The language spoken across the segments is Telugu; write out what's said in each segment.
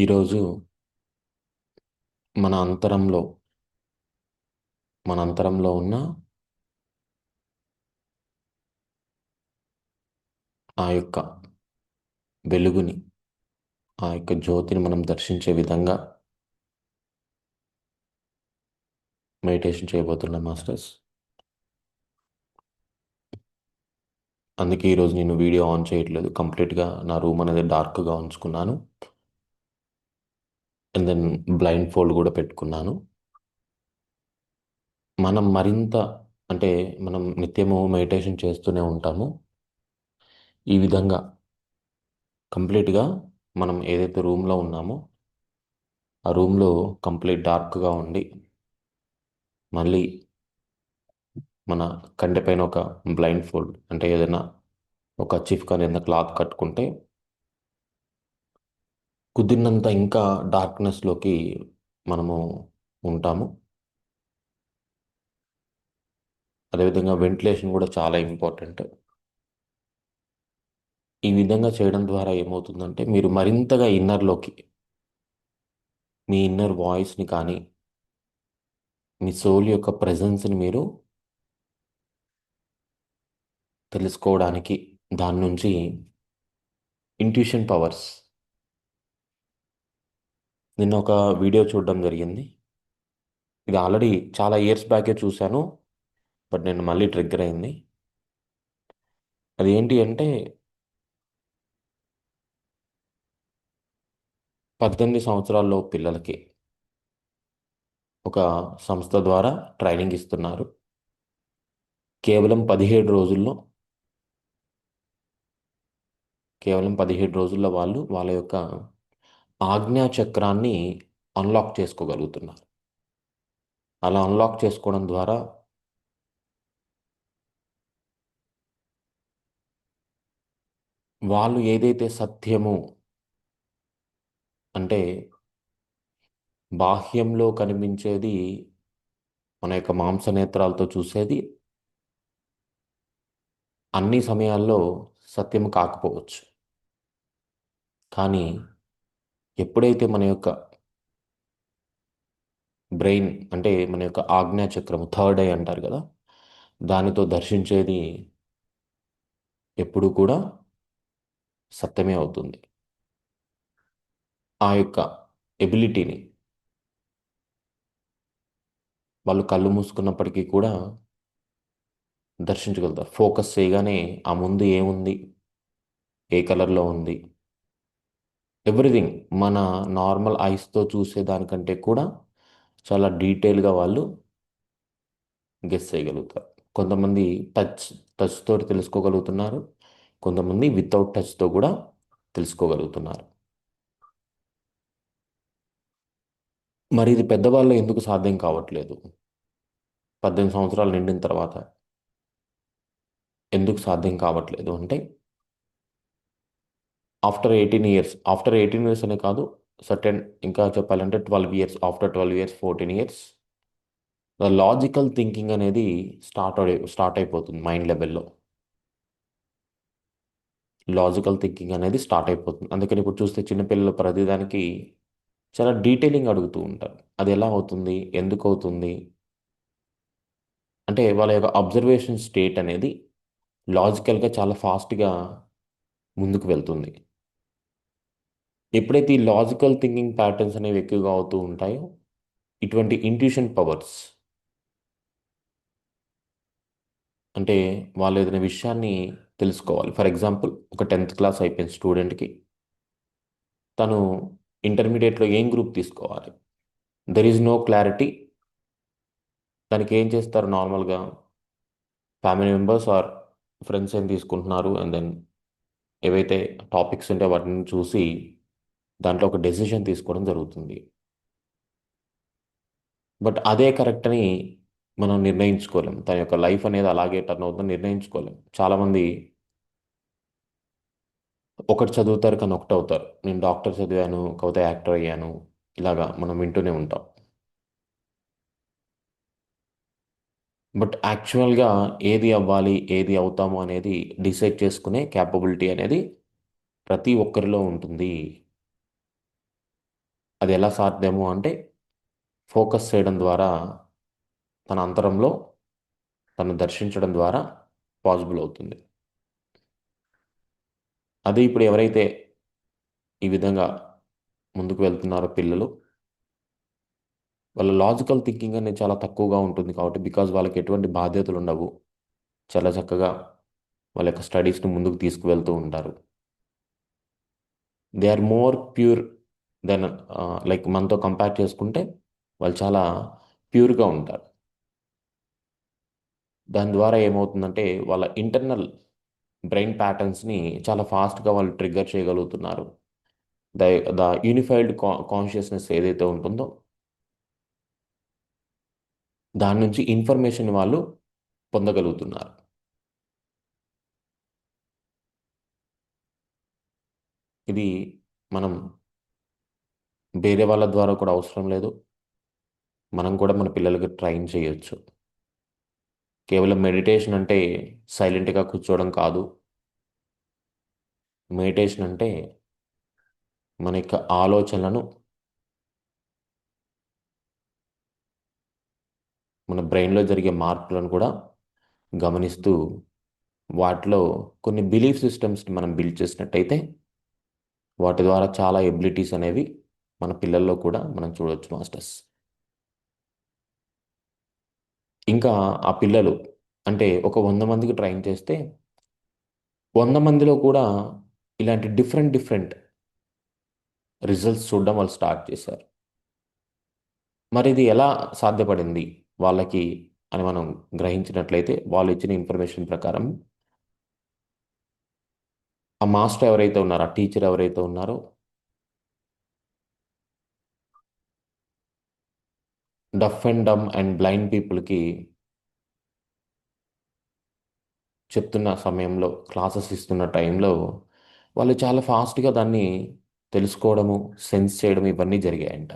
ఈరోజు మన అంతరంలో మన అంతరంలో ఉన్న ఆ యొక్క వెలుగుని, ఆ యొక్క జ్యోతిని మనం దర్శించే విధంగా మెడిటేషన్ చేయబోతున్నాం మాస్టర్స్. అందుకే ఈరోజు నేను వీడియో ఆన్ చేయట్లేదు. కంప్లీట్గా నా రూమ్ అనేది డార్క్గా ఉంచుకున్నాను. అండ్ దెన్ బ్లైండ్ ఫోల్డ్ కూడా పెట్టుకున్నాను. మనం మరింత అంటే మనం నిత్యము మెడిటేషన్ చేస్తూనే ఉంటాము. ఈ విధంగా కంప్లీట్గా మనం ఏదైతే రూమ్లో ఉన్నామో ఆ రూమ్లో కంప్లీట్ డార్క్గా ఉండి, మళ్ళీ మన కంటి పైన ఒక బ్లైండ్ ఫోల్డ్ అంటే ఏదైనా ఒక చిఫ్ కానీ ఏదైనా క్లాత్ కట్టుకుంటే కుదిరినంత ఇంకా డార్క్నెస్లోకి మనము ఉంటాము. అదేవిధంగా వెంటిలేషన్ కూడా చాలా ఇంపార్టెంట్. ఈ విధంగా చేయడం ద్వారా ఏమవుతుందంటే మీరు మరింతగా ఇన్నర్లోకి మీ ఇన్నర్ వాయిస్ని కానీ మీ సోల్ యొక్క ప్రెజెన్స్ని మీరు తెలుసుకోవడానికి, దాని నుంచి ఇంట్యూషన్ పవర్స్. నిన్న ఒక వీడియో చూడడం జరిగింది. ఇది ఆల్రెడీ చాలా ఇయర్స్ బ్యాకే చూశాను, బట్ నేను మళ్ళీ ట్రిగ్గర్ అయింది. అది ఏంటి అంటే 18 సంవత్సరాల్లో పిల్లలకి ఒక సంస్థ ద్వారా ట్రైనింగ్ ఇస్తున్నారు. కేవలం 17 రోజుల్లో వాళ్ళు వాళ్ళ యొక్క ఆజ్ఞా చక్రాన్ని అన్లాక్ చేసుకోగలుగుతున్నారు. అలా అన్లాక్ చేసుకోవడం ద్వారా వాళ్ళు ఏదైతే సత్యము అంటే బాహ్యంలో కనిపించేది, మన యొక్క మాంసనేత్రాలతో చూసేది అన్ని సమయాల్లో సత్యం కాకపోవచ్చు. కానీ ఎప్పుడైతే మన యొక్క బ్రెయిన్ అంటే మన యొక్క ఆజ్ఞా చక్రము, థర్డ్ ఐ అంటారు కదా, దానితో దర్శించేది ఎప్పుడు కూడా సత్యమే అవుతుంది. ఆ యొక్క ఎబిలిటీని వాళ్ళు కళ్ళు మూసుకున్నప్పటికీ కూడా దర్శించగలుగుతారు. ఫోకస్ చేయగానే ఆ ముందు ఏముంది, ఏ కలర్లో ఉంది, ఎవ్రీథింగ్ మన నార్మల్ ఐస్తో చూసే దానికంటే కూడా చాలా డీటెయిల్గా వాళ్ళు గెస్ చేయగలుగుతారు. కొంతమంది టచ్ టచ్ తోటి తెలుసుకోగలుగుతున్నారు, కొంతమంది వితౌట్ టచ్తో కూడా తెలుసుకోగలుగుతున్నారు. మరి ఇది పెద్దవాళ్ళు ఎందుకు సాధ్యం కావట్లేదు? 18 సంవత్సరాలు నిండిన తర్వాత ఎందుకు సాధ్యం కావట్లేదు అంటే, ఆఫ్టర్ 18 ఇయర్స్ అనే కాదు, సర్టెన్ ఇంకా చెప్పాలంటే 12 years, after 12 years, 14 years the logical thinking అనేది స్టార్ట్ అయిపోతుంది మైండ్ లెవెల్లో. లాజికల్ థింకింగ్ అనేది స్టార్ట్ అయిపోతుంది. అందుకని ఇప్పుడు చూస్తే చిన్నపిల్లలు ప్రతిదానికి చాలా డీటెయిలింగ్ అడుగుతూ ఉంటారు. అది ఎలా అవుతుంది, ఎందుకు అవుతుంది అంటే వాళ్ళ యొక్క అబ్జర్వేషన్ స్టేట్ అనేది లాజికల్గా చాలా ఫాస్ట్గా ముందుకు వెళ్తుంది. ఎప్పుడైతే ఈ లాజికల్ థింకింగ్ ప్యాటర్న్స్ అనేవి ఎక్కువగా అవుతూ ఉంటాయో, ఇటువంటి ఇంట్యూషన్ పవర్స్ అంటే వాళ్ళు ఏదైనా విషయాన్ని తెలుసుకోవాలి. ఫర్ ఎగ్జాంపుల్ ఒక 10th క్లాస్ అయిపోయిన స్టూడెంట్కి తను ఇంటర్మీడియట్లో ఏం గ్రూప్ తీసుకోవాలి, దెర్ ఈజ్ నో క్లారిటీ. దానికి ఏం చేస్తారు నార్మల్గా, ఫ్యామిలీ మెంబర్స్ ఆర్ ఫ్రెండ్స్ ఏం తీసుకుంటున్నారు అండ్ దెన్ ఏవైతే టాపిక్స్ ఉంటే వాటిని చూసి దాంట్లో ఒక డెసిషన్ తీసుకోవడం జరుగుతుంది. బట్ అదే కరెక్ట్ అని మనం నిర్ణయించుకోలేం. తన యొక్క లైఫ్ అనేది అలాగే టర్న్ అవుతుందని నిర్ణయించుకోలేం. చాలామంది ఒకటి చదువుతారు కానీ ఒకటి అవుతారు. నేను డాక్టర్ చదివాను కాకపోతే యాక్టర్ అయ్యాను, ఇలాగా మనం వింటూనే ఉంటాం. బట్ యాక్చువల్గా ఏది అవ్వాలి, ఏది అవుతాము అనేది డిసైడ్ చేసుకునే క్యాపబిలిటీ అనేది ప్రతి ఒక్కరిలో ఉంటుంది. అది ఎలా సాధ్యము అంటే ఫోకస్ చేయడం ద్వారా, తన అంతరంలో తను దర్శించడం ద్వారా పాసిబుల్ అవుతుంది. అదే ఇప్పుడు ఎవరైతే ఈ విధంగా ముందుకు వెళ్తున్నారో పిల్లలు, వాళ్ళ లాజికల్ థింకింగ్ అనేది చాలా తక్కువగా ఉంటుంది కాబట్టి, బికాజ్ వాళ్ళకి ఎటువంటి బాధ్యతలు ఉండవు, చాలా చక్కగా వాళ్ళ యొక్క స్టడీస్ని ముందుకు తీసుకువెళ్తూ ఉంటారు. They are more pure than, like మనతో కంపేర్ చేసుకుంటే వాళ్ళు చాలా ప్యూర్గా ఉంటారు. దాని ద్వారా ఏమవుతుందంటే వాళ్ళ ఇంటర్నల్ బ్రెయిన్ ప్యాటర్న్స్ని చాలా ఫాస్ట్గా వాళ్ళు ట్రిగ్గర్ చేయగలుగుతున్నారు. ద ద యూనిఫైడ్ కాన్షియస్నెస్ ఏదైతే ఉంటుందో దాని నుంచి ఇన్ఫర్మేషన్ వాళ్ళు పొందగలుగుతున్నారు. ఇది మనం వేరే వాళ్ళ ద్వారా కూడా అవసరం లేదు, మనం కూడా మన పిల్లలకి ట్రైన్ చేయొచ్చు. కేవలం మెడిటేషన్ అంటే సైలెంట్గా కూర్చోవడం కాదు. మెడిటేషన్ అంటే మన యొక్క ఆలోచనలను మన బ్రెయిన్లో జరిగే మార్పులను కూడా గమనిస్తూ వాటిలో కొన్ని బిలీఫ్ సిస్టమ్స్ని మనం బిల్డ్ చేసినట్టయితే వాటి ద్వారా చాలా ఎబిలిటీస్ అనేవి మన పిల్లల్లో కూడా మనం చూడొచ్చు మాస్టర్స్. ఇంకా ఆ పిల్లలు అంటే ఒక 100 మందికి ట్రైన్ చేస్తే 100 మందిలో కూడా ఇలాంటి డిఫరెంట్ డిఫరెంట్ రిజల్ట్స్ చూడడం వాళ్ళు స్టార్ట్ చేశారు. మరి ఇది ఎలా సాధ్యపడింది వాళ్ళకి అని మనం గ్రహించినట్లయితే, వాళ్ళు ఇచ్చిన ఇన్ఫర్మేషన్ ప్రకారం ఆ మాస్టర్ ఎవరైతే ఉన్నారో, ఆ టీచర్ ఎవరైతే ఉన్నారో, డఫ్ అండ్ డమ్ అండ్ బ్లైండ్ పీపుల్కి చెప్తున్న సమయంలో, క్లాసెస్ ఇస్తున్న టైంలో వాళ్ళు చాలా ఫాస్ట్గా దాన్ని తెలుసుకోవడము, సెన్స్ చేయడం ఇవన్నీ జరిగాయంట.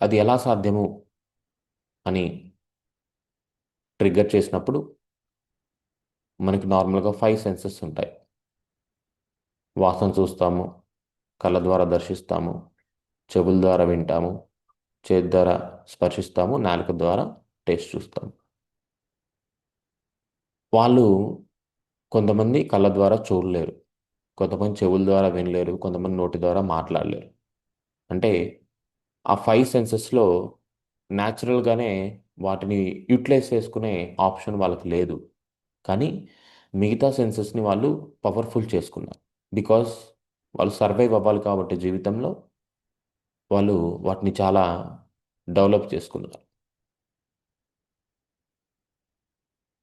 అది ఎలా సాధ్యము అని ట్రిగ్గర్ చేసినప్పుడు మనకి నార్మల్గా 5 సెన్సెస్ ఉంటాయి. వాసన చూస్తాము, కళ్ళ ద్వారా దర్శిస్తాము, చెవుల ద్వారా వింటాము, చేతి ద్వారా స్పర్శిస్తాము, నాలుక ద్వారా టేస్ట్ చూస్తాము. వాళ్ళు కొంతమంది కళ్ళ ద్వారా చూడలేరు, కొంతమంది చెవుల ద్వారా వినలేరు, కొంతమంది నోటి ద్వారా మాట్లాడలేరు. అంటే ఆ 5 సెన్సెస్లో న్యాచురల్గానే వాటిని యూటిలైజ్ చేసుకునే ఆప్షన్ వాళ్ళకి లేదు. కానీ మిగతా సెన్సెస్ని వాళ్ళు పవర్ఫుల్ చేసుకున్నారు. బికాస్ వాళ్ళు సర్వైవ్ అవ్వాలి కాబట్టి జీవితంలో వాళ్ళు వాటిని చాలా డెవలప్ చేసుకున్నారు.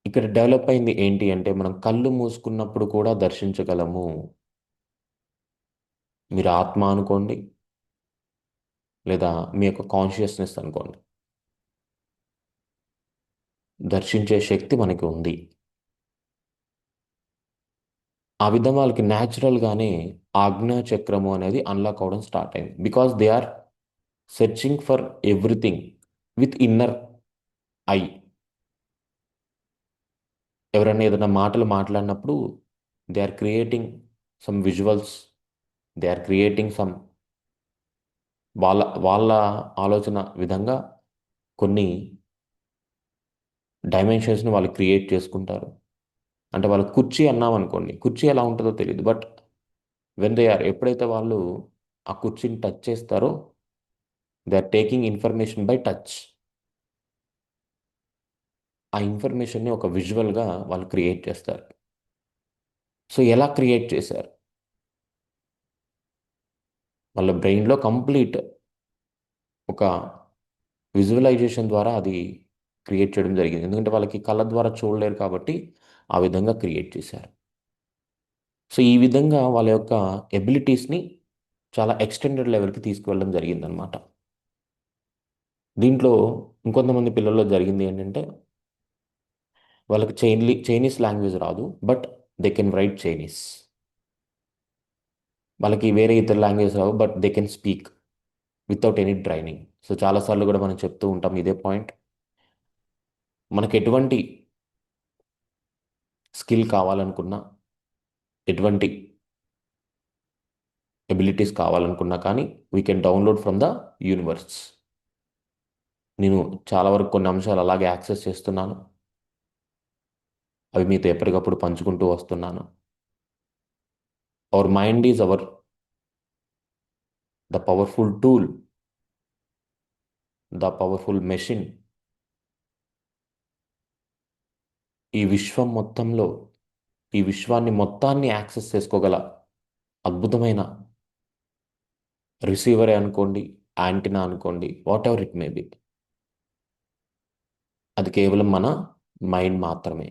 ఇక్కడ డెవలప్ అయింది ఏంటి అంటే, మనం కళ్ళు మూసుకున్నప్పుడు కూడా దర్శించగలము. మీరు ఆత్మ అనుకోండి, లేదా మీ యొక్క కాన్షియస్నెస్ అనుకోండి, దర్శించే శక్తి మనకి ఉంది. ఆ విధంగా వాళ్ళకి న్యాచురల్గానే ఆజ్ఞా చక్రము అనేది అన్లాక్ అవ్వడం స్టార్ట్ అయింది. Because they are searching for everything with inner eye. ఎవరైనా ఏదైనా మాటలు మాట్లాడినప్పుడు they are creating some visuals, they are creating some, వాళ్ళ వాళ్ళ ఆలోచన విధంగా కొన్ని డైమెన్షన్స్ని వాళ్ళు క్రియేట్ చేసుకుంటారు. అంటే వాళ్ళు కుర్చీ అన్నాం అనుకోండి, కుర్చీ ఎలా ఉంటుందో తెలియదు, బట్ వెన్ దే ఆర్, ఎప్పుడైతే వాళ్ళు ఆ కుర్చీని టచ్ చేస్తారో they are taking information by touch. ఆ ఇన్ఫర్మేషన్ని ఒక విజువల్గా వాళ్ళు క్రియేట్ చేస్తారు. సో ఎలా క్రియేట్ చేశారు? వాళ్ళ బ్రెయిన్లో కంప్లీట్ ఒక విజువలైజేషన్ ద్వారా అది క్రియేట్ చేయడం జరిగింది. ఎందుకంటే వాళ్ళకి కళ్ళ ద్వారా చూడలేరు కాబట్టి ఆ విధంగా క్రియేట్ చేశారు. సో ఈ విధంగా వాళ్ళ యొక్క ఎబిలిటీస్ని చాలా ఎక్స్టెండెడ్ లెవెల్కి తీసుకువెళ్ళడం జరిగిందనమాట. దీంట్లో ఇంకొంతమంది పిల్లల్లో జరిగింది ఏంటంటే, వాళ్ళకి చైనీస్ లాంగ్వేజ్ రాదు, but they can write Chinese. వాళ్ళకి వేరే ఇతర language Rao, but they can speak without any training. So చాలాసార్లు కూడా మనం చెప్తూ ఉంటాం ఇదే పాయింట్. మనకు ఎటువంటి స్కిల్ కావాలనుకున్నా, ఎటువంటి ఎబిలిటీస్ కావాలనుకున్నా కానీ we can download from the universe. నేను చాలా వరకు కొన్ని అంశాలు అలాగే యాక్సెస్ చేస్తున్నాను. అవి మీతో ఎప్పటికప్పుడు పంచుకుంటూ వస్తున్నాను. Our mind is the powerful tool, the powerful machine. ఈ విశ్వం మొత్తంలో, ఈ విశ్వాన్ని మొత్తాన్ని యాక్సెస్ చేసుకోగల అద్భుతమైన రిసీవరే అనుకోండి, యాంటినా అనుకోండి, whatever it may be, అది కేవలం మన మైండ్ మాత్రమే.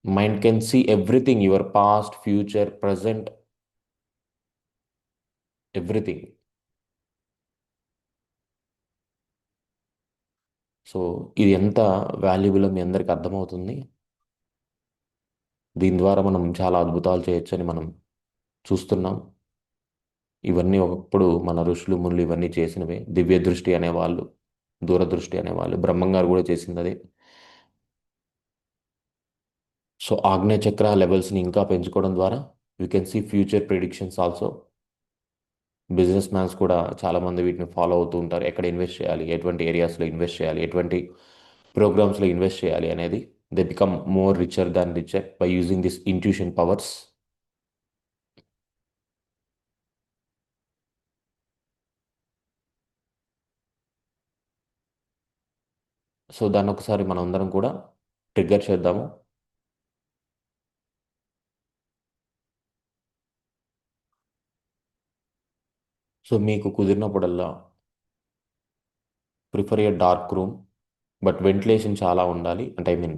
Mind can see everything, your past, future, present, everything. So ఇది ఎంత వాల్యుబుల్ మీ అందరికి అర్థమవుతుంది. దీని ద్వారా మనం చాలా అద్భుతాలు చేయొచ్చని మనం చూస్తున్నాం. ఇవన్నీ ఒకప్పుడు మన ఋషులు మునులు ఇవన్నీ చేసినవే. దివ్య దృష్టి అనేవాళ్ళు, దూరదృష్టి అనేవాళ్ళు, బ్రహ్మంగారు కూడా చేసింది అదే. సో ఆగ్నేయ చక్ర లెవెల్స్ని ఇంకా పెంచుకోవడం ద్వారా you can see future predictions also. Business mans కూడా చాలామంది వీటిని ఫాలో అవుతూ ఉంటారు. ఎక్కడ ఇన్వెస్ట్ చేయాలి, ఎటువంటి ఏరియాస్లో ఇన్వెస్ట్ చేయాలి, ఎటువంటి ప్రోగ్రామ్స్లో ఇన్వెస్ట్ చేయాలి అనేది. They become more richer than richer by using this intuition powers. So దాన్ని ఒకసారి మనం అందరం కూడా ట్రిగ్గర్ చేద్దాము. సో మీకు కుదిరినప్పుడల్లా prefer a dark room, but ventilation చాలా ఉండాలి. అంటే ఐ మీన్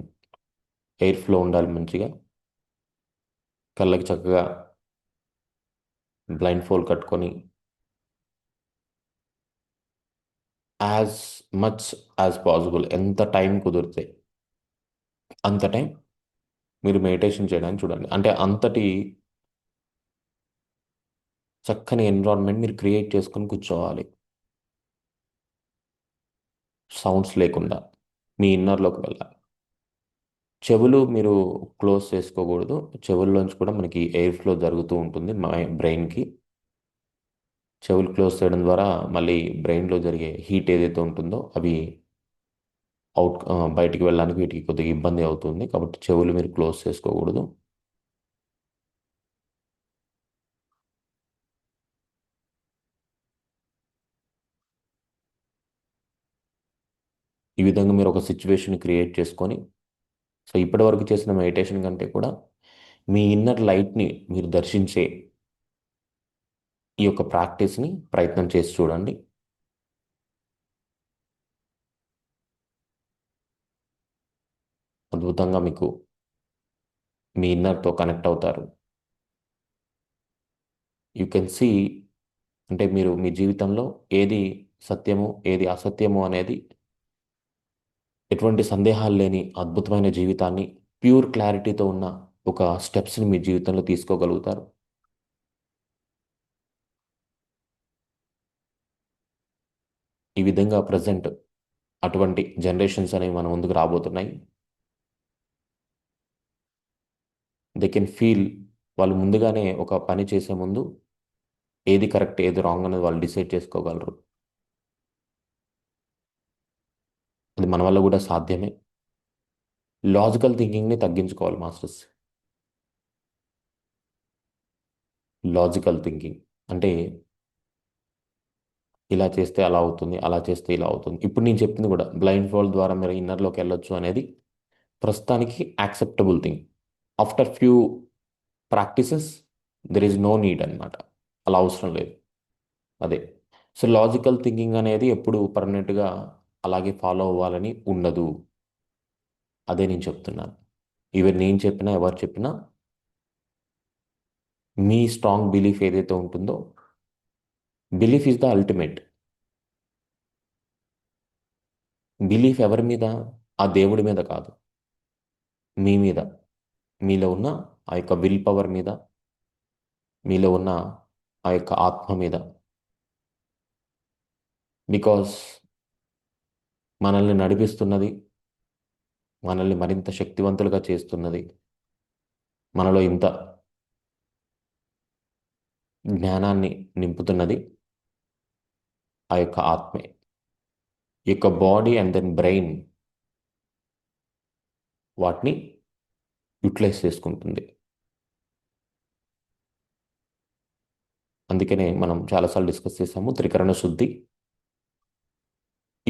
ఎయిర్ ఫ్లో ఉండాలి మంచిగా. కళ్ళకి చక్కగా బ్లైండ్ ఫోల్డ్ కట్టుకొని యాజ్ మచ్ యాజ్ పాసిబుల్, ఎంత టైం కుదిరితే అంత టైం మీరు మెడిటేషన్ చేయడానికి చూడండి. అంటే అంతటి చక్కని ఎన్విరాన్మెంట్ మీరు క్రియేట్ చేసుకొని కూర్చోవాలి, సౌండ్స్ లేకుండా మీ ఇన్నర్లోకి వెళ్ళాలి. చెవులు మీరు క్లోజ్ చేసుకోకూడదు. చెవుల్లోంచి కూడా మనకి ఎయిర్ ఫ్లో జరుగుతూ ఉంటుంది బ్రెయిన్కి. చెవులు క్లోజ్ చేయడం ద్వారా మళ్ళీ బ్రెయిన్లో జరిగే హీట్ ఏదైతే ఉంటుందో అవి బయటికి వెళ్ళడానికి వీటికి కొద్దిగా ఇబ్బంది అవుతుంది. కాబట్టి చెవులు మీరు క్లోజ్ చేసుకోకూడదు. ఈ విధంగా మీరు ఒక సిచ్యువేషన్ క్రియేట్ చేసుకొని, సో ఇప్పటివరకు చేసిన మెడిటేషన్ కంటే కూడా మీ ఇన్నర్ లైట్ని మీరు దర్శించే ఈ యొక్క ప్రాక్టీస్ని ప్రయత్నం చేసి చూడండి. అద్భుతంగా మీకు మీ ఇన్నర్తో కనెక్ట్ అవుతారు. యూ కెన్ సీ, అంటే మీరు మీ జీవితంలో ఏది సత్యము ఏది అసత్యము అనేది ఎటువంటి సందేహాలు లేని అద్భుతమైన జీవితాన్ని, ప్యూర్ క్లారిటీతో ఉన్న ఒక స్టెప్స్ని మీ జీవితంలో తీసుకోగలుగుతారు. ఈ విధంగా ప్రజెంట్ అటువంటి జనరేషన్స్ అనేవి మన ముందుకు రాబోతున్నాయి. దే కెన్ ఫీల్, వాళ్ళు ముందుగానే ఒక పని చేసే ముందు ఏది కరెక్ట్ ఏది రాంగ్ అనేది వాళ్ళు డిసైడ్ చేసుకోగలరు. అది మన వల్ల కూడా సాధ్యమే. లాజికల్ థింకింగ్ని తగ్గించుకోవాలి మాస్టర్స్. లాజికల్ థింకింగ్ అంటే ఇలా చేస్తే అలా అవుతుంది, అలా చేస్తే ఇలా అవుతుంది. ఇప్పుడు నేను చెప్పింది కూడా బ్లైండ్ ఫోల్డ్ ద్వారా మీరు ఇన్నర్లోకి వెళ్ళొచ్చు అనేది ప్రస్తుతానికి acceptable thing. After few practices there is no need అనమాట. అలా అవసరం లేదు. అదే. సో లాజికల్ థింకింగ్ అనేది ఎప్పుడు పర్మనెంట్గా అలాగే ఫాలో అవ్వాలని ఉండదు. అదే నేను చెప్తున్నాను. ఈవెన్ నేను చెప్పినా ఎవరు చెప్పినా మీ స్ట్రాంగ్ బిలీఫ్ ఏదైతే ఉంటుందో, belief is the ultimate. Belief ఎవరి మీద? ఆ దేవుడి మీద కాదు, మీ మీద, మీలో ఉన్న ఆ యొక్క విల్ పవర్ మీద, మీలో ఉన్న ఆ యొక్క ఆత్మ మీద. బికాస్ మనల్ని నడిపిస్తున్నది, మనల్ని మరింత శక్తివంతులుగా చేస్తున్నది మనలో ఇంత జ్ఞానాన్ని నింపుతున్నది ఆ యొక్క ఆత్మే. ఈ యొక్క బాడీ అండ్ దెన్ బ్రెయిన్ వాటిని యూటిలైజ్ చేసుకుంటుంది. అందుకనే మనం చాలాసార్లు డిస్కస్ చేసాము త్రికరణ శుద్ధి.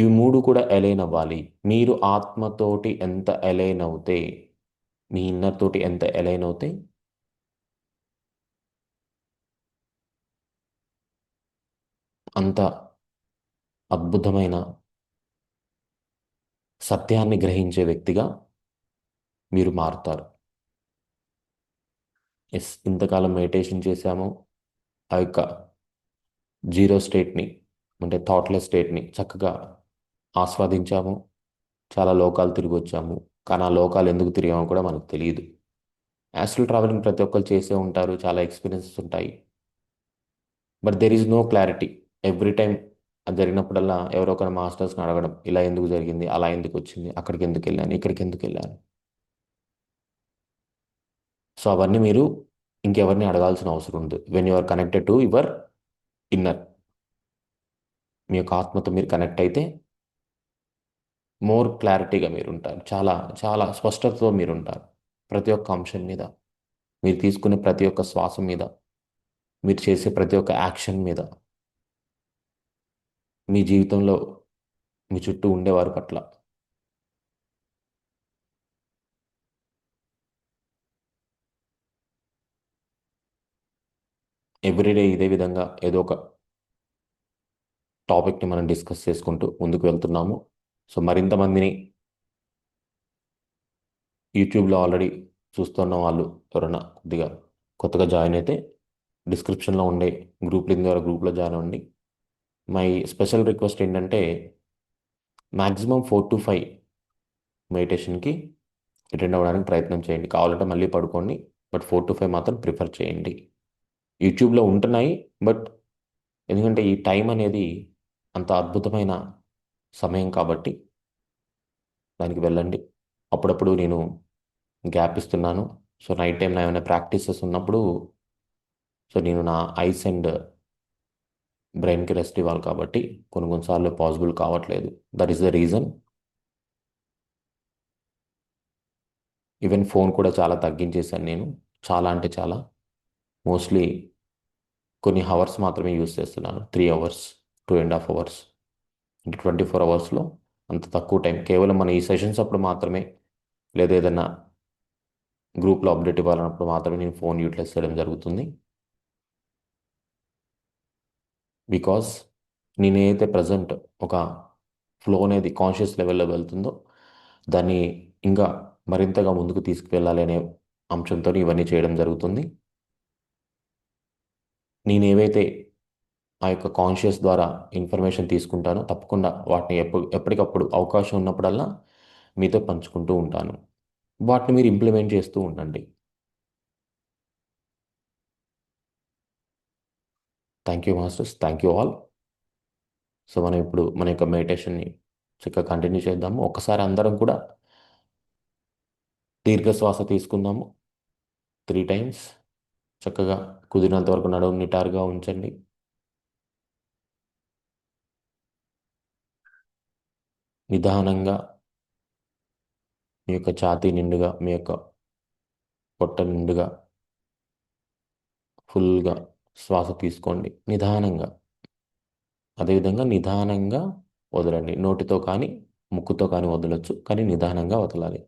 ఇవి మూడు కూడా అలైన్ అవ్వాలి. మీరు ఆత్మతోటి ఎంత అలైన్ అవుతే, మీ ఇన్నర్ తోటి ఎంత అలైన్ అవుతే అంత అద్భుతమైన సత్యాన్ని గ్రహించే వ్యక్తిగా మీరు మారుతారు. ఎస్, ఇంతకాలం మెడిటేషన్ చేశాము, ఆ యొక్క జీరో స్టేట్ని, అంటే థాట్లెస్ స్టేట్ని చక్కగా ఆస్వాదించాము. చాలా లోకాలు తిరిగి వచ్చాము. కానీ ఆ లోకాలు ఎందుకు తిరిగామో కూడా మనకు తెలియదు. యాస్ట్రల్ ట్రావెలింగ్ ప్రతి ఒక్కరు చేసే ఉంటారు, చాలా ఎక్స్పీరియన్సెస్ ఉంటాయి. But there is no clarity. Every time అది జరిగినప్పుడల్లా ఎవరో ఒకరు మాస్టర్స్ని అడగడం, ఇలా ఎందుకు జరిగింది, అలా ఎందుకు వచ్చింది, అక్కడికి ఎందుకు వెళ్ళాను, ఇక్కడికి ఎందుకు వెళ్ళాను. సో అవన్నీ మీరు ఇంకెవరిని అడగాల్సిన అవసరం ఉంది. When you are connected to your inner, మీ యొక్క ఆత్మతో మీరు కనెక్ట్ అయితే మోర్ క్లారిటీగా మీరు ఉంటారు. చాలా చాలా స్పష్టతతో మీరు ఉంటారు. ప్రతి ఒక్క అంశం మీద, మీరు తీసుకునే ప్రతి ఒక్క శ్వాస మీద, మీరు చేసే ప్రతి ఒక్క యాక్షన్ మీద, మీ జీవితంలో మీ చుట్టూ ఉండేవారి పట్ల. ఎవ్రీడే ఇదే విధంగా ఏదో ఒక టాపిక్ని మనం డిస్కస్ చేసుకుంటూ ముందుకు వెళ్తున్నాము. సో మరింత మందిని యూట్యూబ్లో ఆల్రెడీ చూస్తున్న వాళ్ళు ఎవరైనా కొద్దిగా కొత్తగా జాయిన్ అయితే డిస్క్రిప్షన్లో ఉండే గ్రూప్ లింక్ ద్వారా గ్రూప్లో జాయిన్ అవ్వండి. మై స్పెషల్ రిక్వెస్ట్ ఏంటంటే మ్యాక్సిమం 4 to 5 మెడిటేషన్కి అటెండ్ అవ్వడానికి ప్రయత్నం చేయండి. కావాలంటే మళ్ళీ పడుకోండి, బట్ 4 to 5 మాత్రం ప్రిఫర్ చేయండి. యూట్యూబ్లో ఉంటున్నాయి, బట్ ఎందుకంటే ఈ టైం అనేది అంత అద్భుతమైన సమయం కాబట్టి దానికి వెళ్ళండి. అప్పుడప్పుడు నేను గ్యాప్ ఇస్తున్నాను. సో నైట్ టైం నా ఏమైనా ప్రాక్టీసెస్ ఉన్నప్పుడు సో నేను నా ఐస్ అండ్ బ్రెయిన్కి రెస్ట్ ఇవ్వాలి కాబట్టి కొన్నిసార్లు పాసిబుల్ కావట్లేదు. That is the reason. Even phone కూడా చాలా తగ్గించేశాను నేను. చాలా అంటే చాలా, మోస్ట్లీ కొన్ని హవర్స్ మాత్రమే యూస్ చేస్తున్నాను. 3 hours, 2.5 hours. అంటే 24 hours అంత తక్కువ టైం, కేవలం మన ఈ సెషన్స్ అప్పుడు మాత్రమే, లేదా ఏదైనా గ్రూప్లో అప్డేట్ ఇవ్వాలన్నప్పుడు మాత్రమే నేను ఫోన్ యూటిలైజ్ చేయడం జరుగుతుంది. బికాస్ నేనైతే ప్రజెంట్ ఒక ఫ్లో అనేది కాన్షియస్ లెవెల్లో వెళ్తుందో దాన్ని ఇంకా మరింతగా ముందుకు తీసుకువెళ్ళాలి అనే అంశంతో ఇవన్నీ చేయడం జరుగుతుంది. నేను ఏవైతే ఆ యొక్క కాన్షియస్ ద్వారా ఇన్ఫర్మేషన్ తీసుకుంటానో తప్పకుండా వాటిని ఎప్పటికప్పుడు అవకాశం ఉన్నప్పుడల్లా మీతో పంచుకుంటూ ఉంటాను. వాటిని మీరు ఇంప్లిమెంట్ చేస్తూ ఉండండి. Thank you masters, thank you all. So మనం ఇప్పుడు మన యొక్క మెడిటేషన్ని చక్కగా కంటిన్యూ చేద్దాము. ఒకసారి అందరం కూడా దీర్ఘ శ్వాస తీసుకుందాము 3 times. చక్కగా కుదిరినంత వరకు నడుము నిటారుగా ఉంచండి. నిదానంగా మీ యొక్క ఛాతీ నిండుగా, మీ యొక్క పొట్ట నిండుగా ఫుల్గా శ్వాస తీసుకోండి నిదానంగా. అదేవిధంగా నిదానంగా వదలండి. నోటితో కానీ ముక్కుతో కానీ వదలొచ్చు, కానీ నిదానంగా వదలాలి.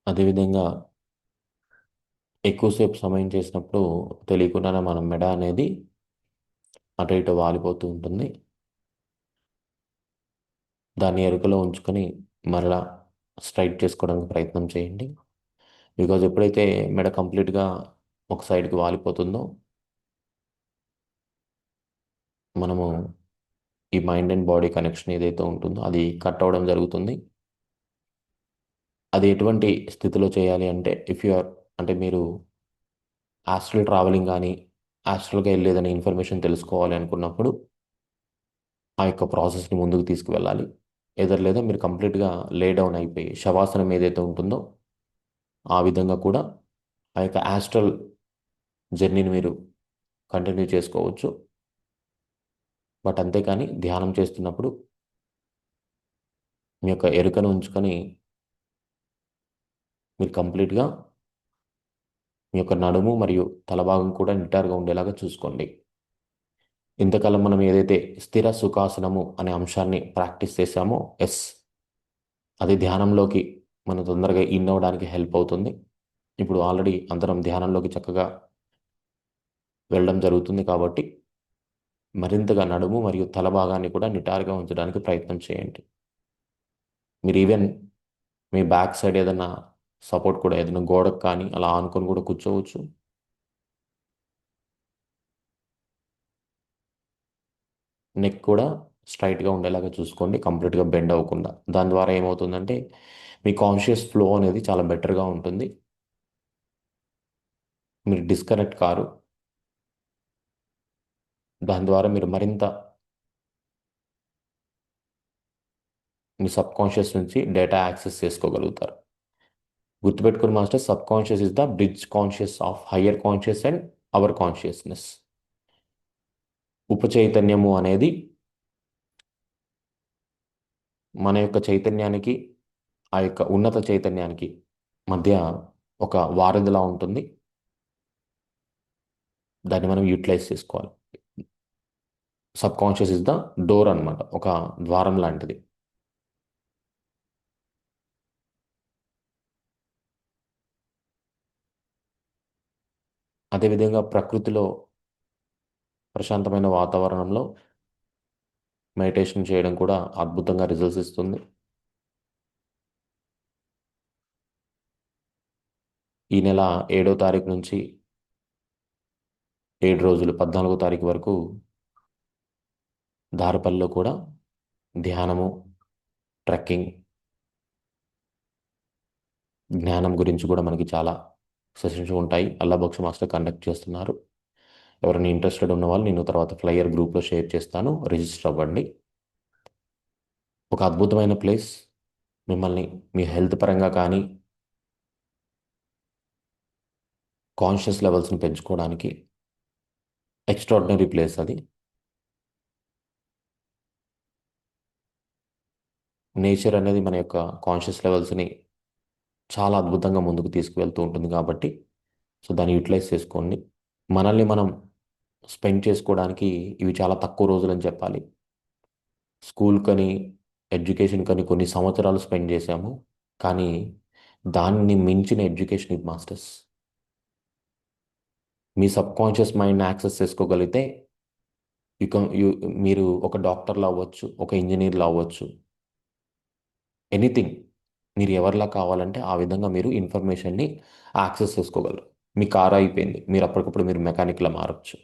అదేవిధంగా ఎక్కువసేపు సమయం చేసినప్పుడు తెలియకుండానే మన మెడ అనేది అటు ఇటు వాలిపోతూ ఉంటుంది. దాన్ని ఎరుకలో ఉంచుకొని మరలా స్ట్రైట్ చేసుకోవడానికి ప్రయత్నం చేయండి. బికాజ్ ఎప్పుడైతే మెడ కంప్లీట్గా ఒక సైడ్కి వాలిపోతుందో మనము ఈ మైండ్ అండ్ బాడీ కనెక్షన్ ఏదైతే ఉంటుందో అది కట్ అవ్వడం జరుగుతుంది. అది ఎటువంటి స్థితిలో చేయాలి అంటే ఇఫ్ యు ఆర్ అంటే మీరు ఆస్ట్రల్ ట్రావెలింగ్ కానీ ఆస్ట్రల్గా వెళ్ళేదని ఇన్ఫర్మేషన్ తెలుసుకోవాలి అనుకున్నప్పుడు ఆ యొక్క ప్రాసెస్ని ముందుకు తీసుకువెళ్ళాలి. లేదా మీరు కంప్లీట్గా లే డౌన్ అయిపోయి శవాసనం ఏదైతే ఉంటుందో ఆ విధంగా కూడా ఆ యొక్క ఆస్ట్రల్ జర్నీని మీరు కంటిన్యూ చేసుకోవచ్చు. బట్ అంతేకాని ధ్యానం చేస్తున్నప్పుడు మీ యొక్క ఎరుకను ఉంచుకొని మీరు కంప్లీట్గా మీ యొక్క నడుము మరియు తల భాగం కూడా నిటారుగా ఉండేలాగా చూసుకోండి. ఇంతకాలం మనం ఏదైతే స్థిర సుఖాసనము అనే అంశాన్ని ప్రాక్టీస్ చేశామో అది ధ్యానంలోకి మనం తొందరగా ఇన్ అవ్వడానికి హెల్ప్ అవుతుంది. ఇప్పుడు ఆల్రెడీ అందరం ధ్యానంలోకి చక్కగా వెళ్ళడం జరుగుతుంది కాబట్టి మరింతగా నడుము మరియు తల భాగాన్ని కూడా నిటారుగా ఉంచడానికి ప్రయత్నం చేయండి. మీరు ఈవెన్ మీ బ్యాక్ సైడ్ ఏదైనా సపోర్ట్ కూడా ఏదైనా గోడకు కానీ అలా ఆనుకొని కూడా కూర్చోవచ్చు. నెక్ కూడా స్ట్రైట్గా ఉండేలాగా చూసుకోండి, కంప్లీట్గా బెండ్ అవ్వకుండా. దాని ద్వారా ఏమవుతుందంటే మీ కాన్షియస్ ఫ్లో అనేది చాలా బెటర్గా ఉంటుంది. మీరు డిస్కనెక్ట్ కారు. దాని ద్వారా మీరు మరింత మీ సబ్ కాన్షియస్ నుంచి డేటా యాక్సెస్ చేసుకోగలుగుతారు. గుర్తుపెట్టుకుని master, sub conscious is the bridge conscious of higher conscious and hour consciousness. ఉప చైతన్యము అనేది మన యొక్క చైతన్యానికి ఆ యొక్క ఉన్నత చైతన్యానికి మధ్య ఒక వారధిలా ఉంటుంది. దాన్ని మనం యూటిలైజ్ చేసుకోవాలి. Sub conscious is the door అన్నమాట, ఒక ద్వారం లాంటిది. అదేవిధంగా ప్రకృతిలో ప్రశాంతమైన వాతావరణంలో మెడిటేషన్ చేయడం కూడా అద్భుతంగా రిజల్ట్స్ ఇస్తుంది. ఈ నెల 7వ తారీఖు నుంచి 7 రోజులు 14వ తారీఖు వరకు దారపల్లిలో కూడా ధ్యానము, ట్రెక్కింగ్, జ్ఞానం గురించి కూడా మనకి చాలా సెషన్స్ ఉంటాయి. అల్లాబక్ష మాస్టర్ కండక్ట్ చేస్తున్నారు. ఎవరైనా ఇంట్రెస్టెడ్ ఉన్న వాళ్ళు నేను తర్వాత ఫ్లైయర్ గ్రూప్లో షేర్ చేస్తాను, రిజిస్టర్ అవ్వండి. ఒక అద్భుతమైన ప్లేస్. మిమ్మల్ని మీ హెల్త్ పరంగా కానీ కాన్షియస్ లెవెల్స్ని పెంచుకోవడానికి ఎక్స్ట్రాడినరీ ప్లేస్ అది. నేచర్ అనేది మన యొక్క కాన్షియస్ లెవెల్స్ని చాలా అద్భుతంగా ముందుకు తీసుకువెళ్తూ ఉంటుంది కాబట్టి దాన్ని యూటిలైజ్ చేసుకోండి. మనల్ని మనం స్పెండ్ చేసుకోవడానికి ఇవి చాలా తక్కువ రోజులని చెప్పాలి. స్కూల్ కని ఎడ్యుకేషన్ కని కొన్ని సంవత్సరాలు స్పెండ్ చేశాము, కానీ దాన్ని మించిన ఎడ్యుకేషన్ ఇది మాస్టర్స్. మీ సబ్ కాన్షియస్ మైండ్ని యాక్సెస్ చేసుకోగలిగితే యు కం యు మీరు ఒక డాక్టర్లో అవ్వచ్చు, ఒక ఇంజనీర్లో అవ్వచ్చు, ఎనీథింగ్. మీరు ఎవరిలా కావాలంటే ఆ విధంగా మీరు ఇన్ఫర్మేషన్ని యాక్సెస్ చేసుకోగలరు. మీ కార్ అయిపోయింది, మీరు అప్పటికప్పుడు మీరు మెకానిక్లా మారచ్చు.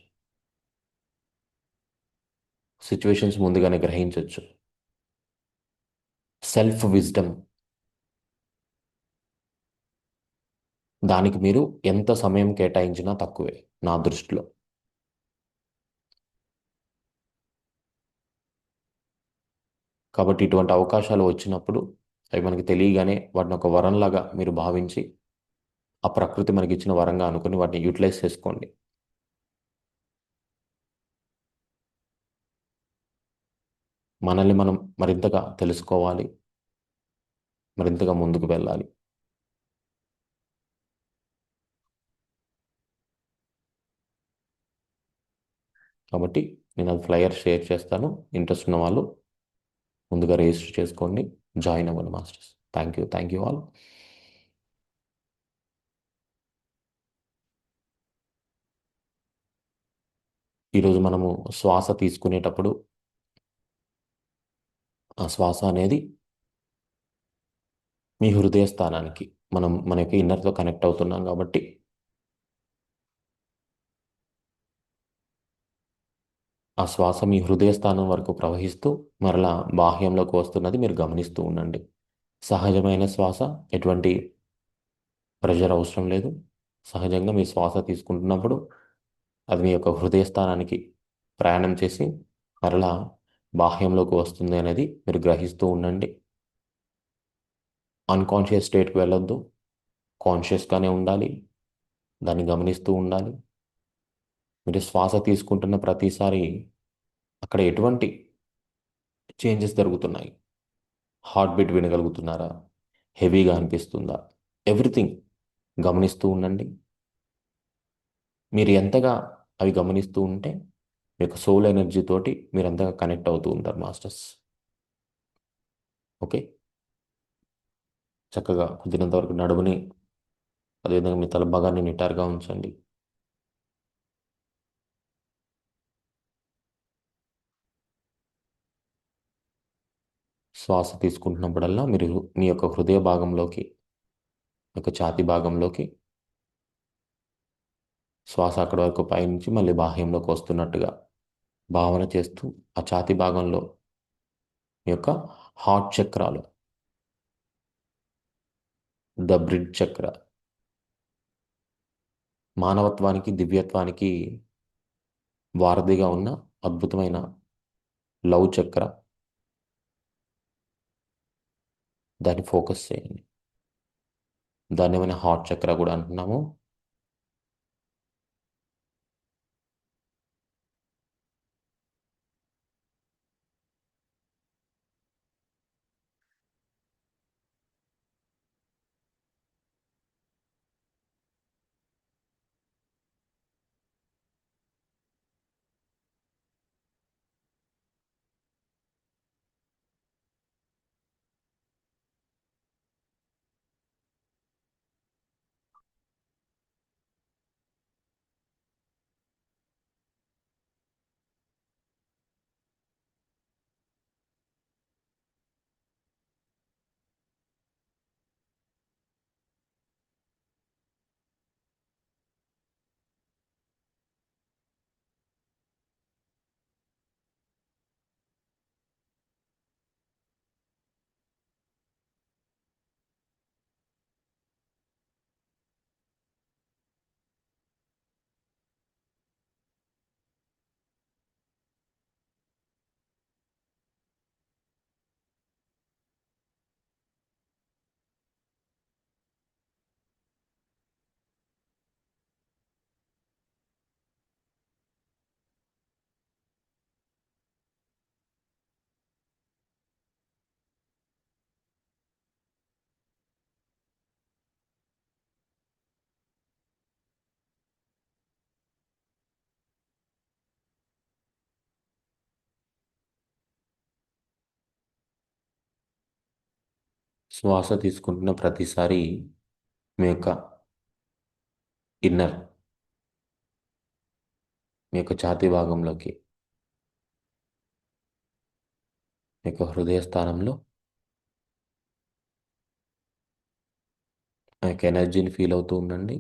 సిచ్యువేషన్స్ ముందుగానే గ్రహించవచ్చు. సెల్ఫ్ విజ్డమ్, దానికి మీరు ఎంత సమయం కేటాయించినా తక్కువే నా దృష్టిలో. కాబట్టి ఇటువంటి అవకాశాలు వచ్చినప్పుడు అవి మనకి తెలియగానే వాటిని ఒక వరంలాగా మీరు భావించి ఆ ప్రకృతి మనకి ఇచ్చిన వరంగా అనుకుని వాటిని యూటిలైజ్ చేసుకోండి. మనల్ని మనం మరింతగా తెలుసుకోవాలి, మరింతగా ముందుకు వెళ్ళాలి. కాబట్టి నేను అది ఫ్లైయర్ షేర్ చేస్తాను. ఇంట్రెస్ట్ ఉన్న వాళ్ళు ముందుగా రిజిస్టర్ చేసుకోండి, జాయిన్ అవ్వండి మాస్టర్స్. Thank you all. ఈరోజు మనము శ్వాస తీసుకునేటప్పుడు ఆ శ్వాస అనేది మీ హృదయ స్థానానికి మనం మన యొక్క ఇన్నర్తో కనెక్ట్ అవుతున్నాం కాబట్టి ఆ శ్వాస మీ హృదయ స్థానం వరకు ప్రవహిస్తూ మరలా బాహ్యంలోకి వస్తున్నది మీరు గమనిస్తూ ఉండండి. సహజమైన శ్వాస, ఎటువంటి ప్రెషర్ అవసరం లేదు. సహజంగా మీ శ్వాస తీసుకుంటున్నప్పుడు అది మీ యొక్క హృదయ స్థానానికి ప్రయాణం చేసి మరలా బాహ్యంలోకి వస్తుంది అనేది మీరు గ్రహిస్తూ ఉండండి. అన్కాన్షియస్ స్టేట్కి వెళ్ళొద్దు. కాన్షియస్గానే ఉండాలి. దాన్ని గమనిస్తూ ఉండాలి. మీరు శ్వాస తీసుకుంటున్న ప్రతిసారి అక్కడ ఎటువంటి చేంజెస్ జరుగుతున్నాయి, హార్ట్ బీట్ వినగలుగుతున్నారా, హెవీగా అనిపిస్తుందా, ఎవ్రీథింగ్ గమనిస్తూ ఉండండి. మీరు ఎంతగా అవి గమనిస్తూ ఉంటే మీ యొక్క సోల్ ఎనర్జీ తోటి మీరు అంతగా కనెక్ట్ అవుతూ ఉంటారు మాస్టర్స్. ఓకే, చక్కగా కుదిరినంత వరకు నడుముని, అదేవిధంగా మీ తల భాగాన్ని నిటారుగా ఉంచండి. శ్వాస తీసుకుంటున్నప్పుడల్లా మీరు మీ యొక్క హృదయ భాగంలోకి, మీ యొక్క ఛాతీ భాగంలోకి శ్వాస అక్కడి వరకు పైనుంచి మళ్ళీ బాహ్యంలోకి వస్తున్నట్టుగా భావన చేస్తూ ఆ ఛాతీ భాగంలో మీ యొక్క హార్ట్ చక్రాలు, ద బ్రిడ్ చక్ర, మానవత్వానికి దివ్యత్వానికి వారధిగా ఉన్న అద్భుతమైన లవ్ చక్ర, దాన్ని ఫోకస్ చేయండి. దాన్ని ఏమైనా హార్ట్ చక్ర కూడా అంటున్నాము. శ్వాస తీసుకుంటున్న ప్రతిసారి మీ యొక్క ఇన్నర్, మీ యొక్క ఛాతీ భాగంలోకి, మీ యొక్క హృదయ స్థానంలో ఆ యొక్క ఎనర్జీని ఫీల్ అవుతూ ఉండండి.